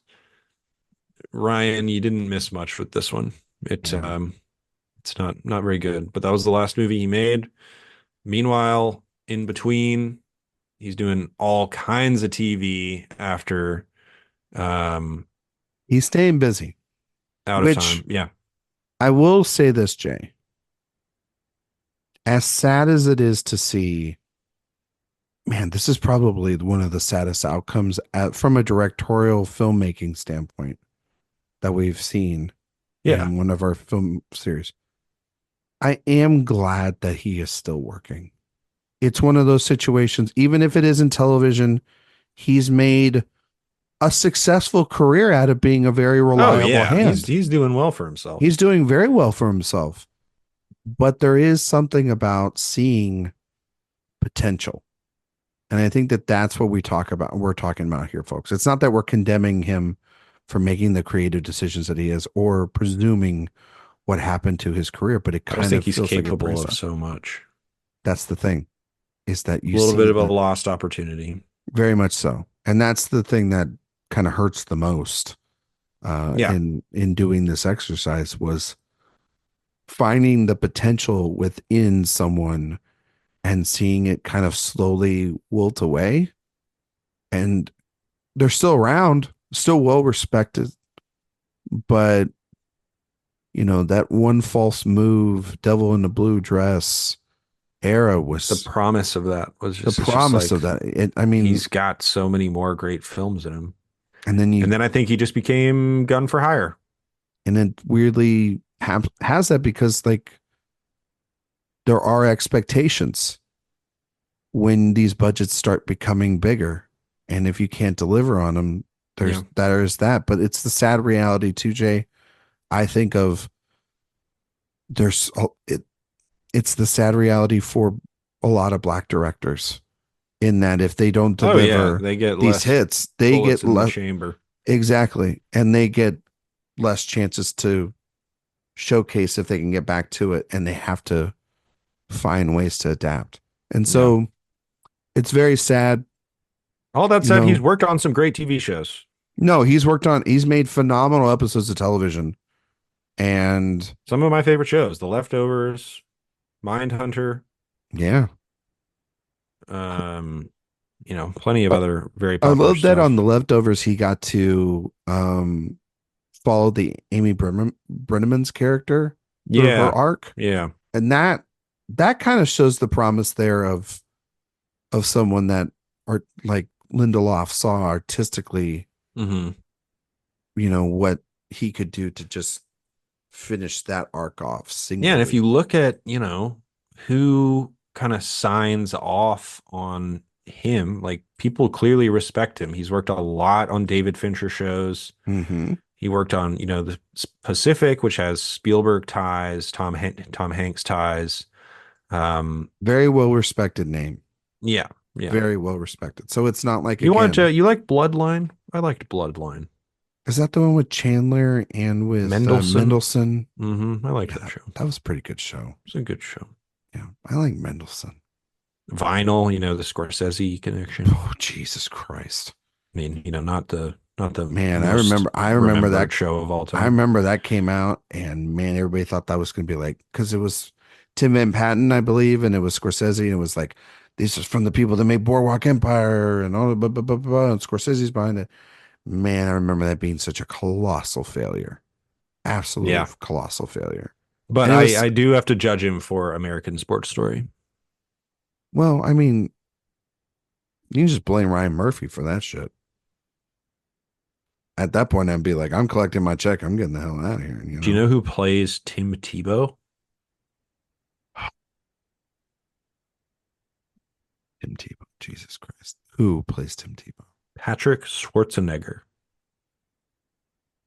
Ryan, you didn't miss much with this one. It's not very good, but that was the last movie he made. Meanwhile, in between, he's doing all kinds of TV after He's staying busy. out of time. Yeah. I will say this, Jay. As sad as it is to see, man, this is probably one of the saddest outcomes from a directorial filmmaking standpoint that we've seen in one of our film series. I am glad that he is still working. It's one of those situations, even if it isn't television, he's made a successful career out of being a very reliable hand. He's doing well for himself. He's doing very well for himself. But there is something about seeing potential. And I think that that's what we're talking about here, folks. It's not that we're condemning him for making the creative decisions that he is or presuming what happened to his career, but it kind of think he's feels capable like of so much. That's the thing, is that you a little see bit of a lost opportunity. Very much so. And that's the thing that kind of hurts the most in doing this exercise, was finding the potential within someone and seeing it kind of slowly wilt away. And they're still around, still well respected, but you know, that one false move, Devil in the Blue Dress era was the promise of that was just the promise of that. I mean, he's got so many more great films in him. And then I think he just became gun for hire. And then weirdly has that because like there are expectations when these budgets start becoming bigger. And if you can't deliver on them, there's that. But it's the sad reality too, Jay. I think of it's the sad reality for a lot of Black directors, in that if they don't deliver they get these hits, they get less chamber. Exactly. And they get less chances to showcase if they can get back to it, and they have to find ways to adapt. And so it's very sad. All that said, he's worked on some great TV shows. No, he's made phenomenal episodes of television. And some of my favorite shows, The Leftovers, Mindhunter. Yeah. Plenty of other very popular I love that stuff. on The Leftovers, he got to follow the Amy Brenneman's character through her arc. Yeah. And that kind of shows the promise there of someone that are like Lindelof saw artistically, what he could do to just finish that arc off singly. Yeah, and if you look at, who kind of signs off on him, like people clearly respect him. He's worked a lot on David Fincher shows. He worked on, the Pacific, which has Spielberg ties, Tom Hanks ties. Very well respected name. Yeah. Very well respected. So it's not like you like Bloodline? I liked Bloodline. Is that the one with Chandler and with Mendelsohn? I liked that show. That was a pretty good show. It's a good show. Yeah, I like Mendelsohn. Vinyl, the Scorsese connection. Oh, Jesus Christ. I mean, not the Man, most I remember that. remembered show of all I time. remember that came out, and man, everybody thought that was going to be like, because it was Tim Van Patten, I believe, and it was Scorsese, and it was like, these are from the people that made Boardwalk Empire, and all, blah, blah, blah, blah, and Scorsese's behind it. Man, I remember that being such a colossal failure, absolute Yeah. colossal failure. But And it was, I do have to judge him for American Sports Story. well, I mean, you can just blame Ryan Murphy for that shit. At that point, I'd be like, I'm collecting my check. I'm getting the hell out of here. You Do you know, know who plays Tim Tebow? Tim Tebow. Jesus Christ, who plays Tim Tebow? Patrick Schwarzenegger,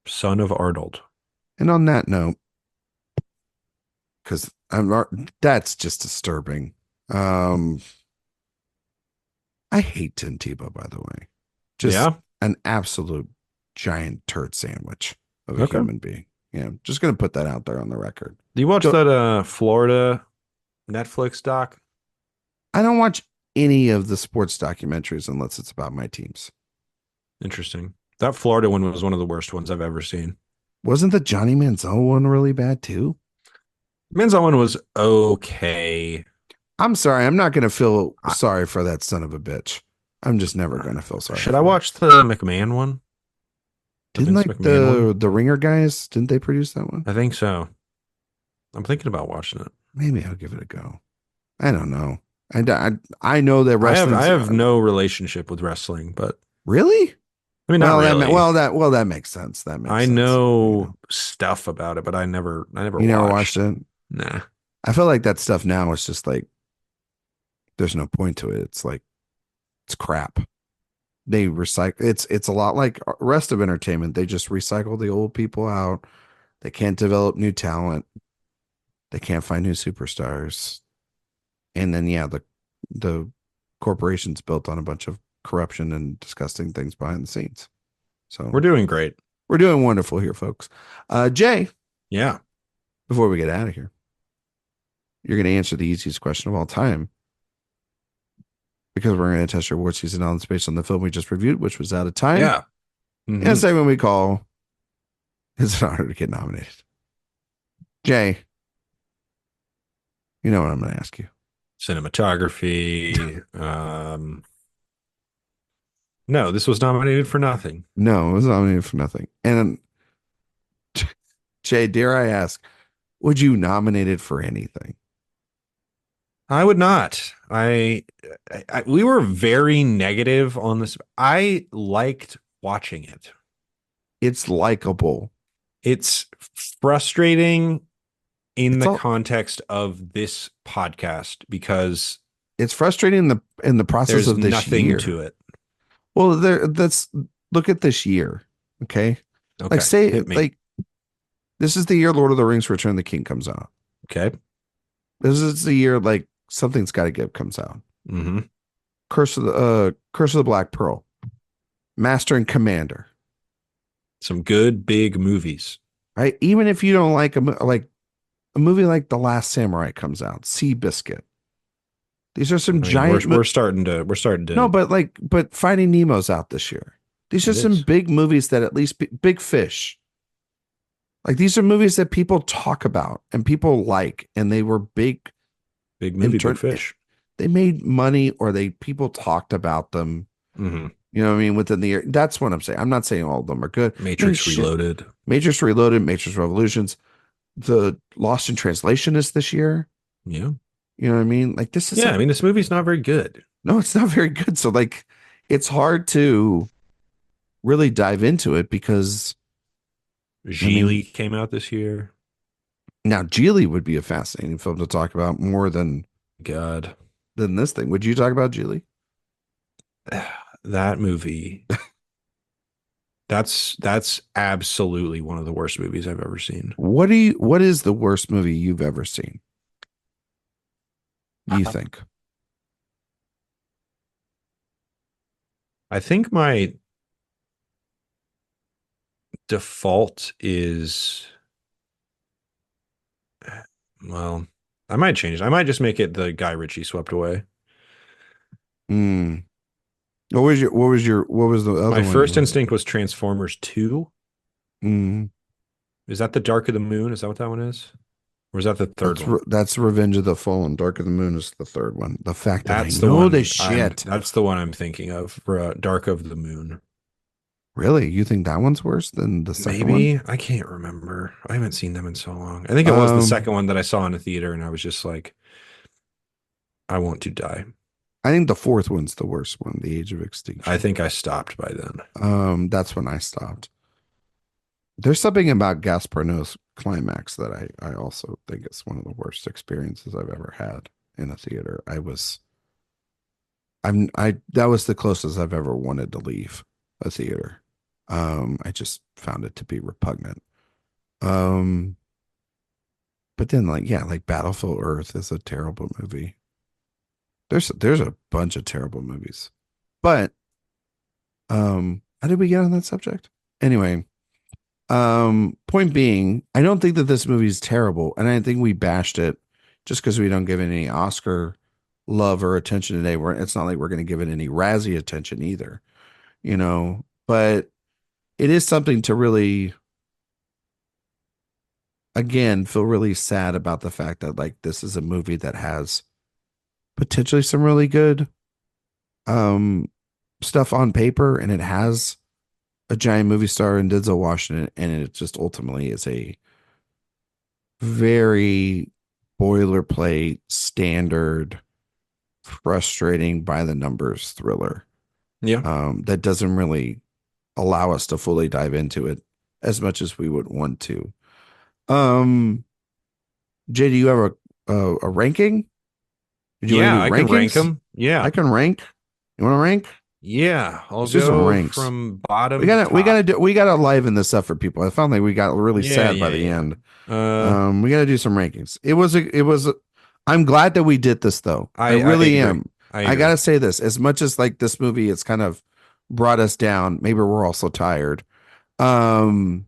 son of Arnold. And on that note, because that's just disturbing. Um, I hate Tim Tebow, by the way. Just Yeah. an absolute giant turd sandwich of a Okay. human being. Yeah, just gonna put that out there on the record. Do you watch Don't, that Florida Netflix doc? I don't watch any of the sports documentaries unless it's about my teams. Interesting. That Florida one was one of the worst ones I've ever seen. Wasn't the Johnny Manziel one really bad too? Men's one was okay. I'm sorry. I'm not going to feel I, sorry for that son of a bitch. I'm just never going to feel sorry should I for him. watch the McMahon one? The Didn't Vince like McMahon one? the Ringer guys? Didn't they produce that one? I think so. I'm thinking about watching it. Maybe I'll give it a go. I don't know. I know that I wrestling's have no relationship with wrestling, but really I mean not well. really. That makes sense. That makes I sense. know stuff about it, but I never You never watched watched. it. Nah. I feel like that stuff now is just like there's no point to it. It's like it's crap. They recycle. It's a lot like rest of entertainment. They just recycle the old people out. They can't develop new talent. They can't find new superstars. And then yeah, the corporation's built on a bunch of corruption and disgusting things behind the scenes. So We're doing great. we're doing wonderful here, folks. Jay, Yeah. before we get out of here, you're going to answer the easiest question of all time because we're going to test your award season knowledge based on the film we just reviewed, which was Out of Time. Yeah. And a segment we call "It's an Honor to Get Nominated." Jay, you know what I'm going to ask you. Cinematography. No, this was nominated for nothing. No, it was nominated for nothing. And Jay, dare I ask, would you nominate it for anything? I would not. We were very negative on this. I liked watching it. It's likable. It's frustrating in It's the all, context of this podcast because it's frustrating in the process there's of this nothing year. to it. Well, that's look at this year. Okay. Okay. Like say Hit me. like this is the year Lord of the Rings Return of the King comes out. Okay. This is the year like Something's Gotta Give comes out. Mm-hmm. Curse of the Black Pearl. Master and Commander. Some good big movies. Right? Even if you don't like a movie like The Last Samurai comes out, Seabiscuit. These are some giant we're starting to No, but Finding Nemo's out this year. These are It some is. big movies that at least Big Fish. Like these are movies that people talk about and people like, and they were big movie, big fish. They made money or people talked about them. Mm-hmm. You know what I mean? Within the year. That's what I'm saying. I'm not saying all of them are good. Matrix Reloaded. Matrix Reloaded, Matrix Revolutions. The Lost in Translation is this year. Yeah. You know what I mean? Like this is Yeah, I mean this movie's not very good. no, it's not very good. So like it's hard to really dive into it because Geely came out this year. now Geely would be a fascinating film to talk about more than God. this thing. Would you talk about Geely? That movie. That's absolutely one of the worst movies I've ever seen. What is the worst movie you've ever seen? Do you think? I think my default is, well, I might change it. I might just make it the Guy Ritchie Swept Away. Hmm. What was the My other one you first were? instinct was Transformers 2. Hmm. Is that the Dark of the Moon? Is that what that one is? Or is that the third one? That's Revenge of the Fallen. Dark of the Moon is the third one. The fact that I That's the know this one I'm shit. that's the one I'm thinking of, Dark of the Moon. Really? You think that one's worse than the second one? Maybe. I can't remember. I haven't seen them in so long. I think it was the Um, second one that I saw in a theater and I was just like, I want to die. I think the fourth one's the worst one, The Age of I Extinction. think I stopped by then. That's when I stopped. There's something about Gasparno's climax that I also think is one of the worst experiences I've ever had in a theater. I that was the closest I've ever wanted to leave a theater. I just found it to be repugnant. Um, but then like yeah, like Battlefield Earth is a terrible movie. There's a bunch of terrible movies. But how did we get on that subject? Anyway, point being, I don't think that this movie is terrible, and I think we bashed it just because we don't give it any Oscar love or attention today. It's not like we're going to give it any Razzie attention either, you know. But it is something to really, again, feel really sad about the fact that like this is a movie that has potentially some really good um stuff on paper, and it has a giant movie star in Denzel Washington, and it just ultimately is a very boilerplate, standard, frustrating by the numbers thriller Yeah. that doesn't really allow us to fully dive into it as much as we would want to. Um, Jay, do you have a ranking? Did you want to Yeah, do I can rank rankings? them. Yeah. I can rank. You want to rank? Yeah. I'll Let's do some go ranks. from bottom to top. We gotta liven this up for people. I found like we got really Yeah, sad by yeah, the yeah. end. Uh, We got to do some rankings. I'm glad that we did this though. I I really agree. am. I I got agree. to say this, as much as like this movie, it's kind of brought us down. Maybe we're also tired. Um,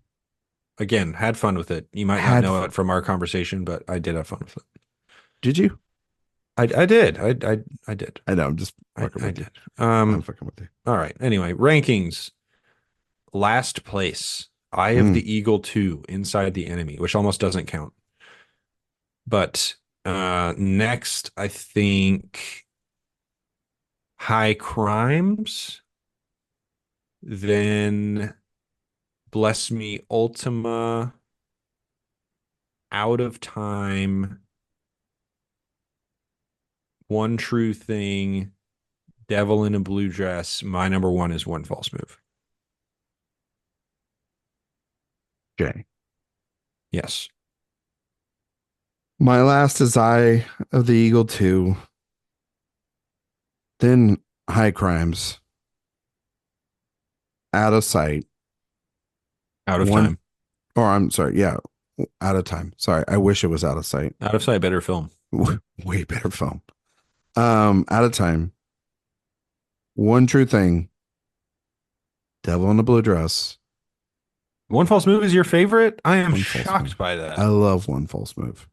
Again, had fun with it. You might not had, know it from our conversation, but I did have fun with it. did you? I did. I did. I know. I'm just fucking I with you. did. I'm fucking with you. All right. Anyway, rankings. Last place. Eye of Mm, the Eagle 2, Inside the Enemy, which almost doesn't count. But next, I think High Crimes, then Bless Me Ultima, Out of Time, One True Thing, Devil in a Blue Dress. My number one is One False Move. Jay. Yes. My last is Eye of the Eagle 2, then High Crimes, Out of Sight, Out of one, Time. or I'm sorry, yeah, Out of Time. Sorry, I wish it was Out of Sight. Out of Sight, better film. Way better film. Out of Time, One True Thing, Devil in a Blue Dress, One False Move is your favorite? I am One False Move. shocked by I that. love One False Move.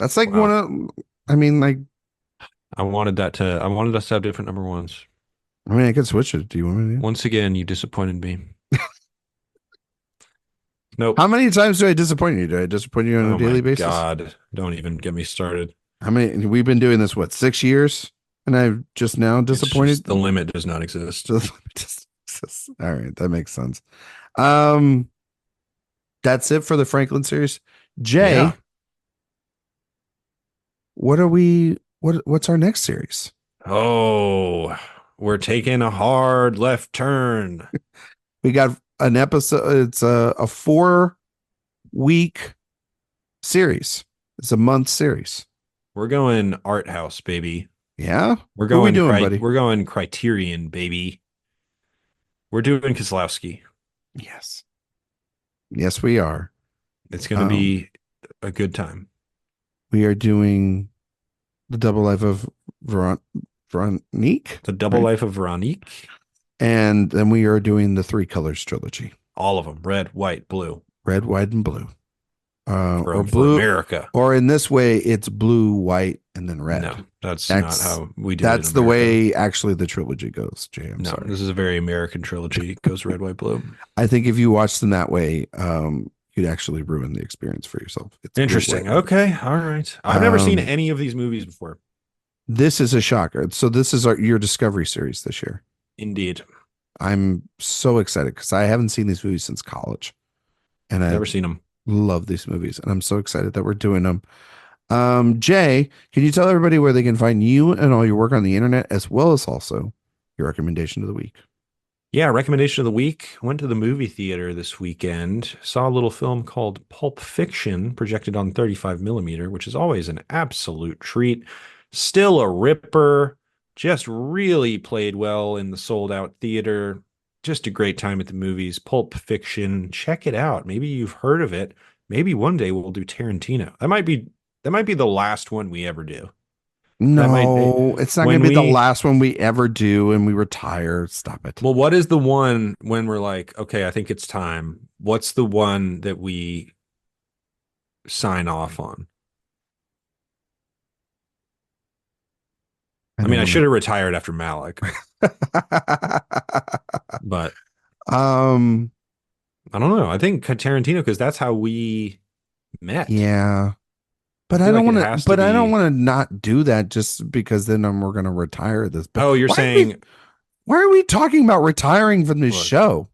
That's like one Wow. of, I mean, like, I wanted us to have different number ones. I mean, I could switch it. Do you want me to? Once again, you disappointed me. Nope. How many times do I disappoint you? Do I disappoint you on a Oh my daily basis? God. Don't even get me started. How many? We've been doing this, what, 6 years? And I've just now It's disappointed. just the limit does not exist. All right, that makes sense. Um, that's it for the Franklin series. Jay, Yeah. what's our next series? Oh, we're taking a hard left turn. We got an episode. It's a 4 week series. It's a month series. We're going art house, baby. Yeah. We're Who are we going doing, buddy? we're going Criterion, baby. We're doing Kozlowski. Yes. Yes, we are. It's going to be a good time. We are doing the double life of Veronique. The Double right? Life of Veronique. And then we are doing the Three Colors trilogy. All of them. Red, white, blue. Red, white, and blue. or for blue, America. or in this way, it's blue, white, and then red. No, that's not how we do it in That's the America. way actually the trilogy goes, Jay. I'm No, sorry. this is a very American trilogy. It goes red, white, blue. I think if you watched them that way, you'd actually ruin the experience for yourself. It's blue, Interesting. white, red. Okay. All right. I've never seen any of these movies before. This is a shocker. So this is your Discovery series this year. Indeed. I'm so excited because I haven't seen these movies since college, and I Never seen them. love these movies, and I'm so excited that we're doing them. Jay, can you tell everybody where they can find you and all your work on the internet, as well as also your recommendation of the week? Yeah, recommendation of the week. Went to the movie theater this weekend. Saw a little film called Pulp Fiction, projected on 35 millimeter, which is always an absolute treat. Still a ripper. Just really played well in the sold out theater. Just a great time at the movies. Pulp Fiction. Check it out. Maybe you've heard of it. Maybe one day we'll do Tarantino. That might be the last one we ever do. No, it's not going to be the we last one we ever do, and we retire. Stop it. Well, what is the one when we're like, okay, I think it's time? What's the one that we sign off on? I mean, I should have retired after Malik, but I don't know. I think Tarantino, because that's how we met. Yeah. But I don't want to. But I don't want to not do that just because then we're going to retire this. But oh, you're saying? Why are we talking about retiring from this show?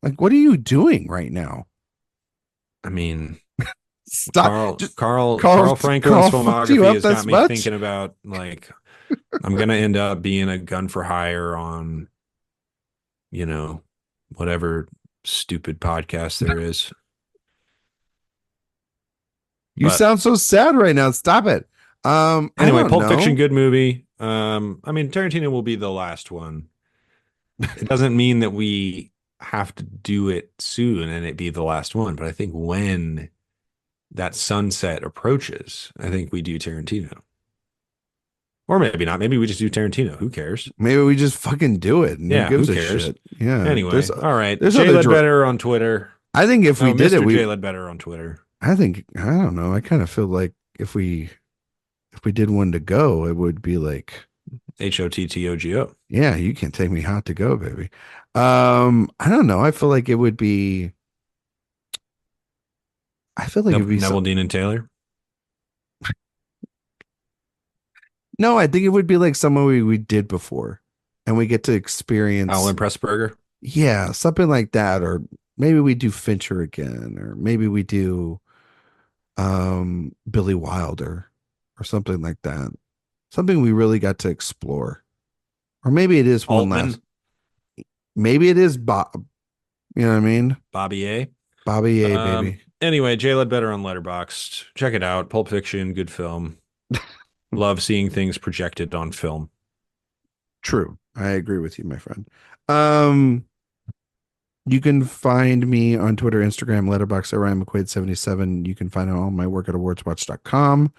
Like, what are you doing right now? I mean, stop. Carl Franklin's filmography has got me thinking about like I'm going to end up being a gun for hire on, whatever stupid podcast there is. You sound so sad right now. Stop it. Anyway, Pulp Fiction, good movie. I mean, Tarantino will be the last one. It doesn't mean that we have to do it soon and it be the last one, but I think when that sunset approaches, I think we do Tarantino. Or maybe not. Maybe we just do Tarantino. Who cares? Maybe we just fucking do it. Yeah, who cares? Yeah. Anyway, all right. Jay Ledbetter on Twitter. I think if we did it, Jay Ledbetter on Twitter. I don't know. I kind of feel like if we did one to go, it would be like HOTTOGO. Yeah, you can't take me hot to go, baby. I don't know. I feel like it would be. I feel like it'd be Neville Dean and Taylor. No, I think it would be like someone we did before, and we get to experience. Alan Pressburger. Yeah, something like that, or maybe we do Fincher again, or maybe we do Billy Wilder or something like that. Something we really got to explore. Or maybe it is one last. Maybe it is Bob. You know what I mean? Bobby A. Bobby A, baby. Anyway, Jay Ledbetter on Letterboxd. Check it out. Pulp Fiction, good film. Love seeing things projected on film. True. I agree with you, my friend. You can find me on Twitter, Instagram, Letterboxd at Ryan McQuade 77. You can find all my work at awardswatch.com.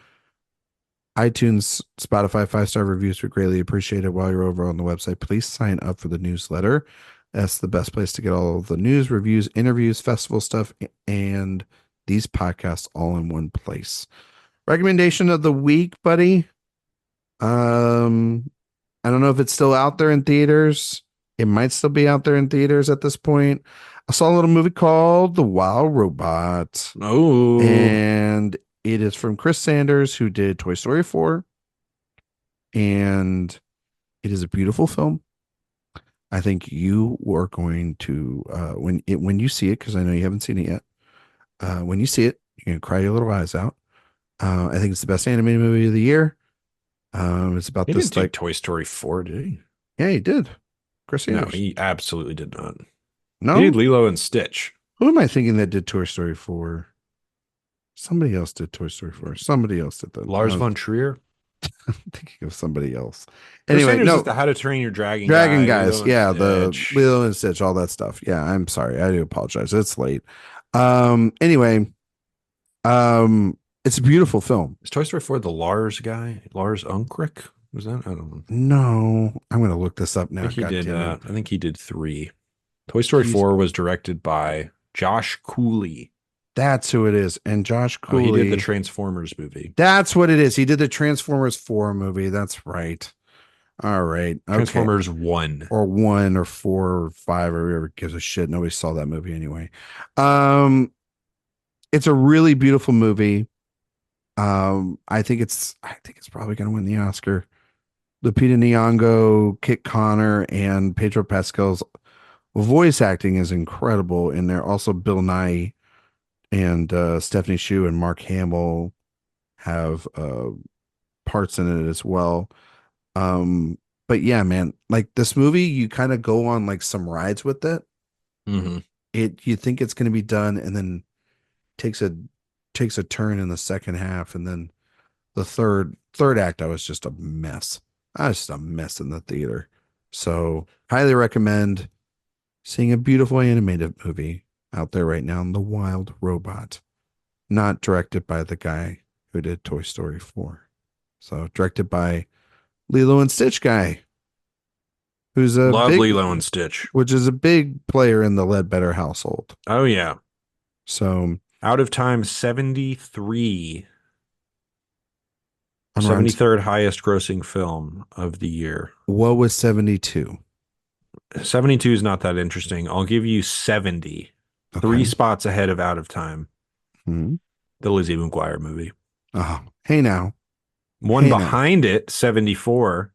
iTunes, Spotify, 5-star reviews are greatly appreciated. While you're over on the website, please sign up for the newsletter. That's the best place to get all of the news, reviews, interviews, festival stuff, and these podcasts all in one place. Recommendation of the week, buddy. I don't know if it's still out there in theaters. It might still be out there in theaters at this point. I saw a little movie called The Wild Robot. Oh. And it is from Chris Sanders, who did Toy Story 4. And it is a beautiful film. I think you are going to, when you see it, because I know you haven't seen it yet. When you see it, you're going to cry your little eyes out. I think it's the best animated movie of the year. It's about this like Toy Story 4, did he? Yeah, he did. Chris Sanders. No, he absolutely did not. No, he did Lilo and Stitch. Who am I thinking that did Toy Story 4? Somebody else did Toy Story 4. Somebody else did that. Lars von Trier. I'm thinking of somebody else. Anyway, no. The How to Train Your Dragon guys. Yeah, the Lilo and Stitch, all that stuff. Yeah, I'm sorry. I do apologize. It's late. Anyway, it's a beautiful film. Is Toy Story 4 the Lars guy? Lars Ulrich? Was that? I don't know. No, I'm going to look this up now. I think he did 3. Toy Story 4 was directed by Josh Cooley. That's who it is. And Josh Oh, he did the Cooley. Transformers movie. That's what it is. He did the Transformers 4 movie. That's right. All right. Okay. Transformers 1. Or 1 or 4 or 5 or whoever gives a shit. Nobody saw that movie anyway. Um, it's a really beautiful movie. I think it's probably going to win the Oscar. Lupita Nyong'o, Kit Connor, and Pedro Pascal's voice acting is incredible in there. Also, Bill Nye and Stephanie Shu and Mark Hamill have parts in it as well. Um, but yeah, man, like this movie, you kind of go on like some rides with it. Mm-hmm. You think it's going to be done, and then takes a turn in the second half, and then the third act, I was just a mess. I was just a mess in the theater. So highly recommend seeing a beautiful animated movie out there right now, The Wild Robot, not directed by the guy who did Toy Story 4. So directed by Lilo and Stitch guy, who's a Love big, Lilo and Stitch. which is a big player in the Ledbetter household. Oh, yeah. So Out of Time 73. I'm around. 73rd highest grossing film of the year. What was 72? 72 is not that interesting. I'll give you 70. Okay. 3 spots ahead of Out of Time. Hmm. The Lizzie McGuire movie. Oh, hey now. One Hey now. behind it, 74.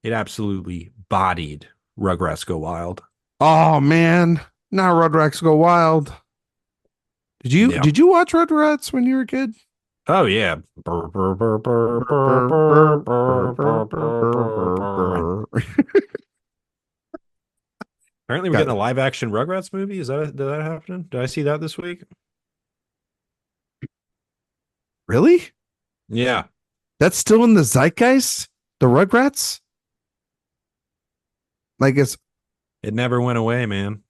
It absolutely bodied Rugrats Go Wild. Oh man, now Rugrats Go Wild. Did you Yeah. did you watch Rugrats when you were a kid? Oh, yeah. Apparently, we're getting a live action Rugrats movie. Did that happen? Did I see that this week? Really? Yeah. That's still in the zeitgeist? The Rugrats? Like It never went away, man.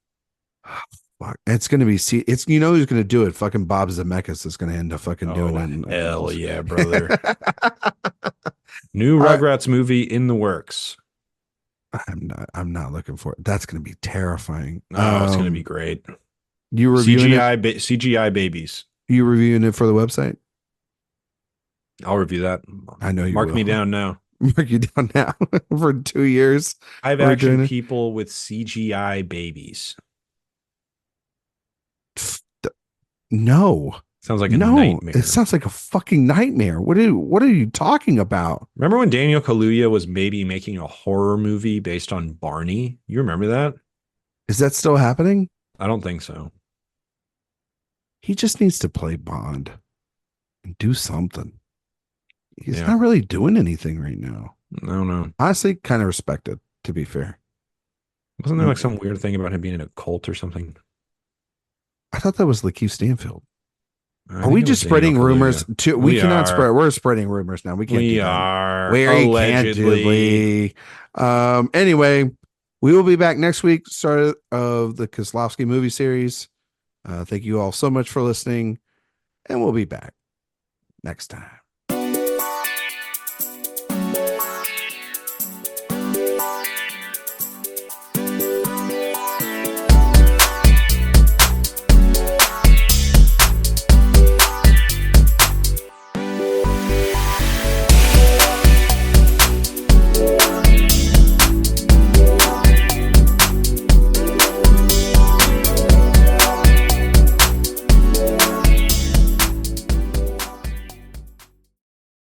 fuck, it's gonna be it's who's gonna do it? Fucking Bob Zemeckis is gonna end up fucking doing it. Hell yeah, brother. New All right. Rugrats movie in the works. I'm not looking for it. That's gonna be terrifying. Oh, it's gonna be great. You reviewing CGI babies. You reviewing it for the website? I'll review that. I know you Mark will. me down now. Mark you down now for 2 years. Live We're action doing it. people with CGI babies. No. Sounds like a No, nightmare. it sounds like a fucking nightmare. What are you talking about? Remember when Daniel Kaluuya was maybe making a horror movie based on Barney? You remember that? Is that still happening? I don't think so. He just needs to play Bond and do something. He's Yeah. not really doing anything right now. No, no. Honestly, kind of respect it, to be fair. Wasn't there like some weird thing about him being in a cult or something? I thought that was Lakeith Stanfield. I Are think we it just was Daniel spreading rumors? Kaluuya. We We cannot are. spread. We're spreading rumors now. We can't We do that. are Very allegedly. candidly. Anyway, we will be back next week, start of the Kozlowski movie series. Thank you all so much for listening, and we'll be back next time.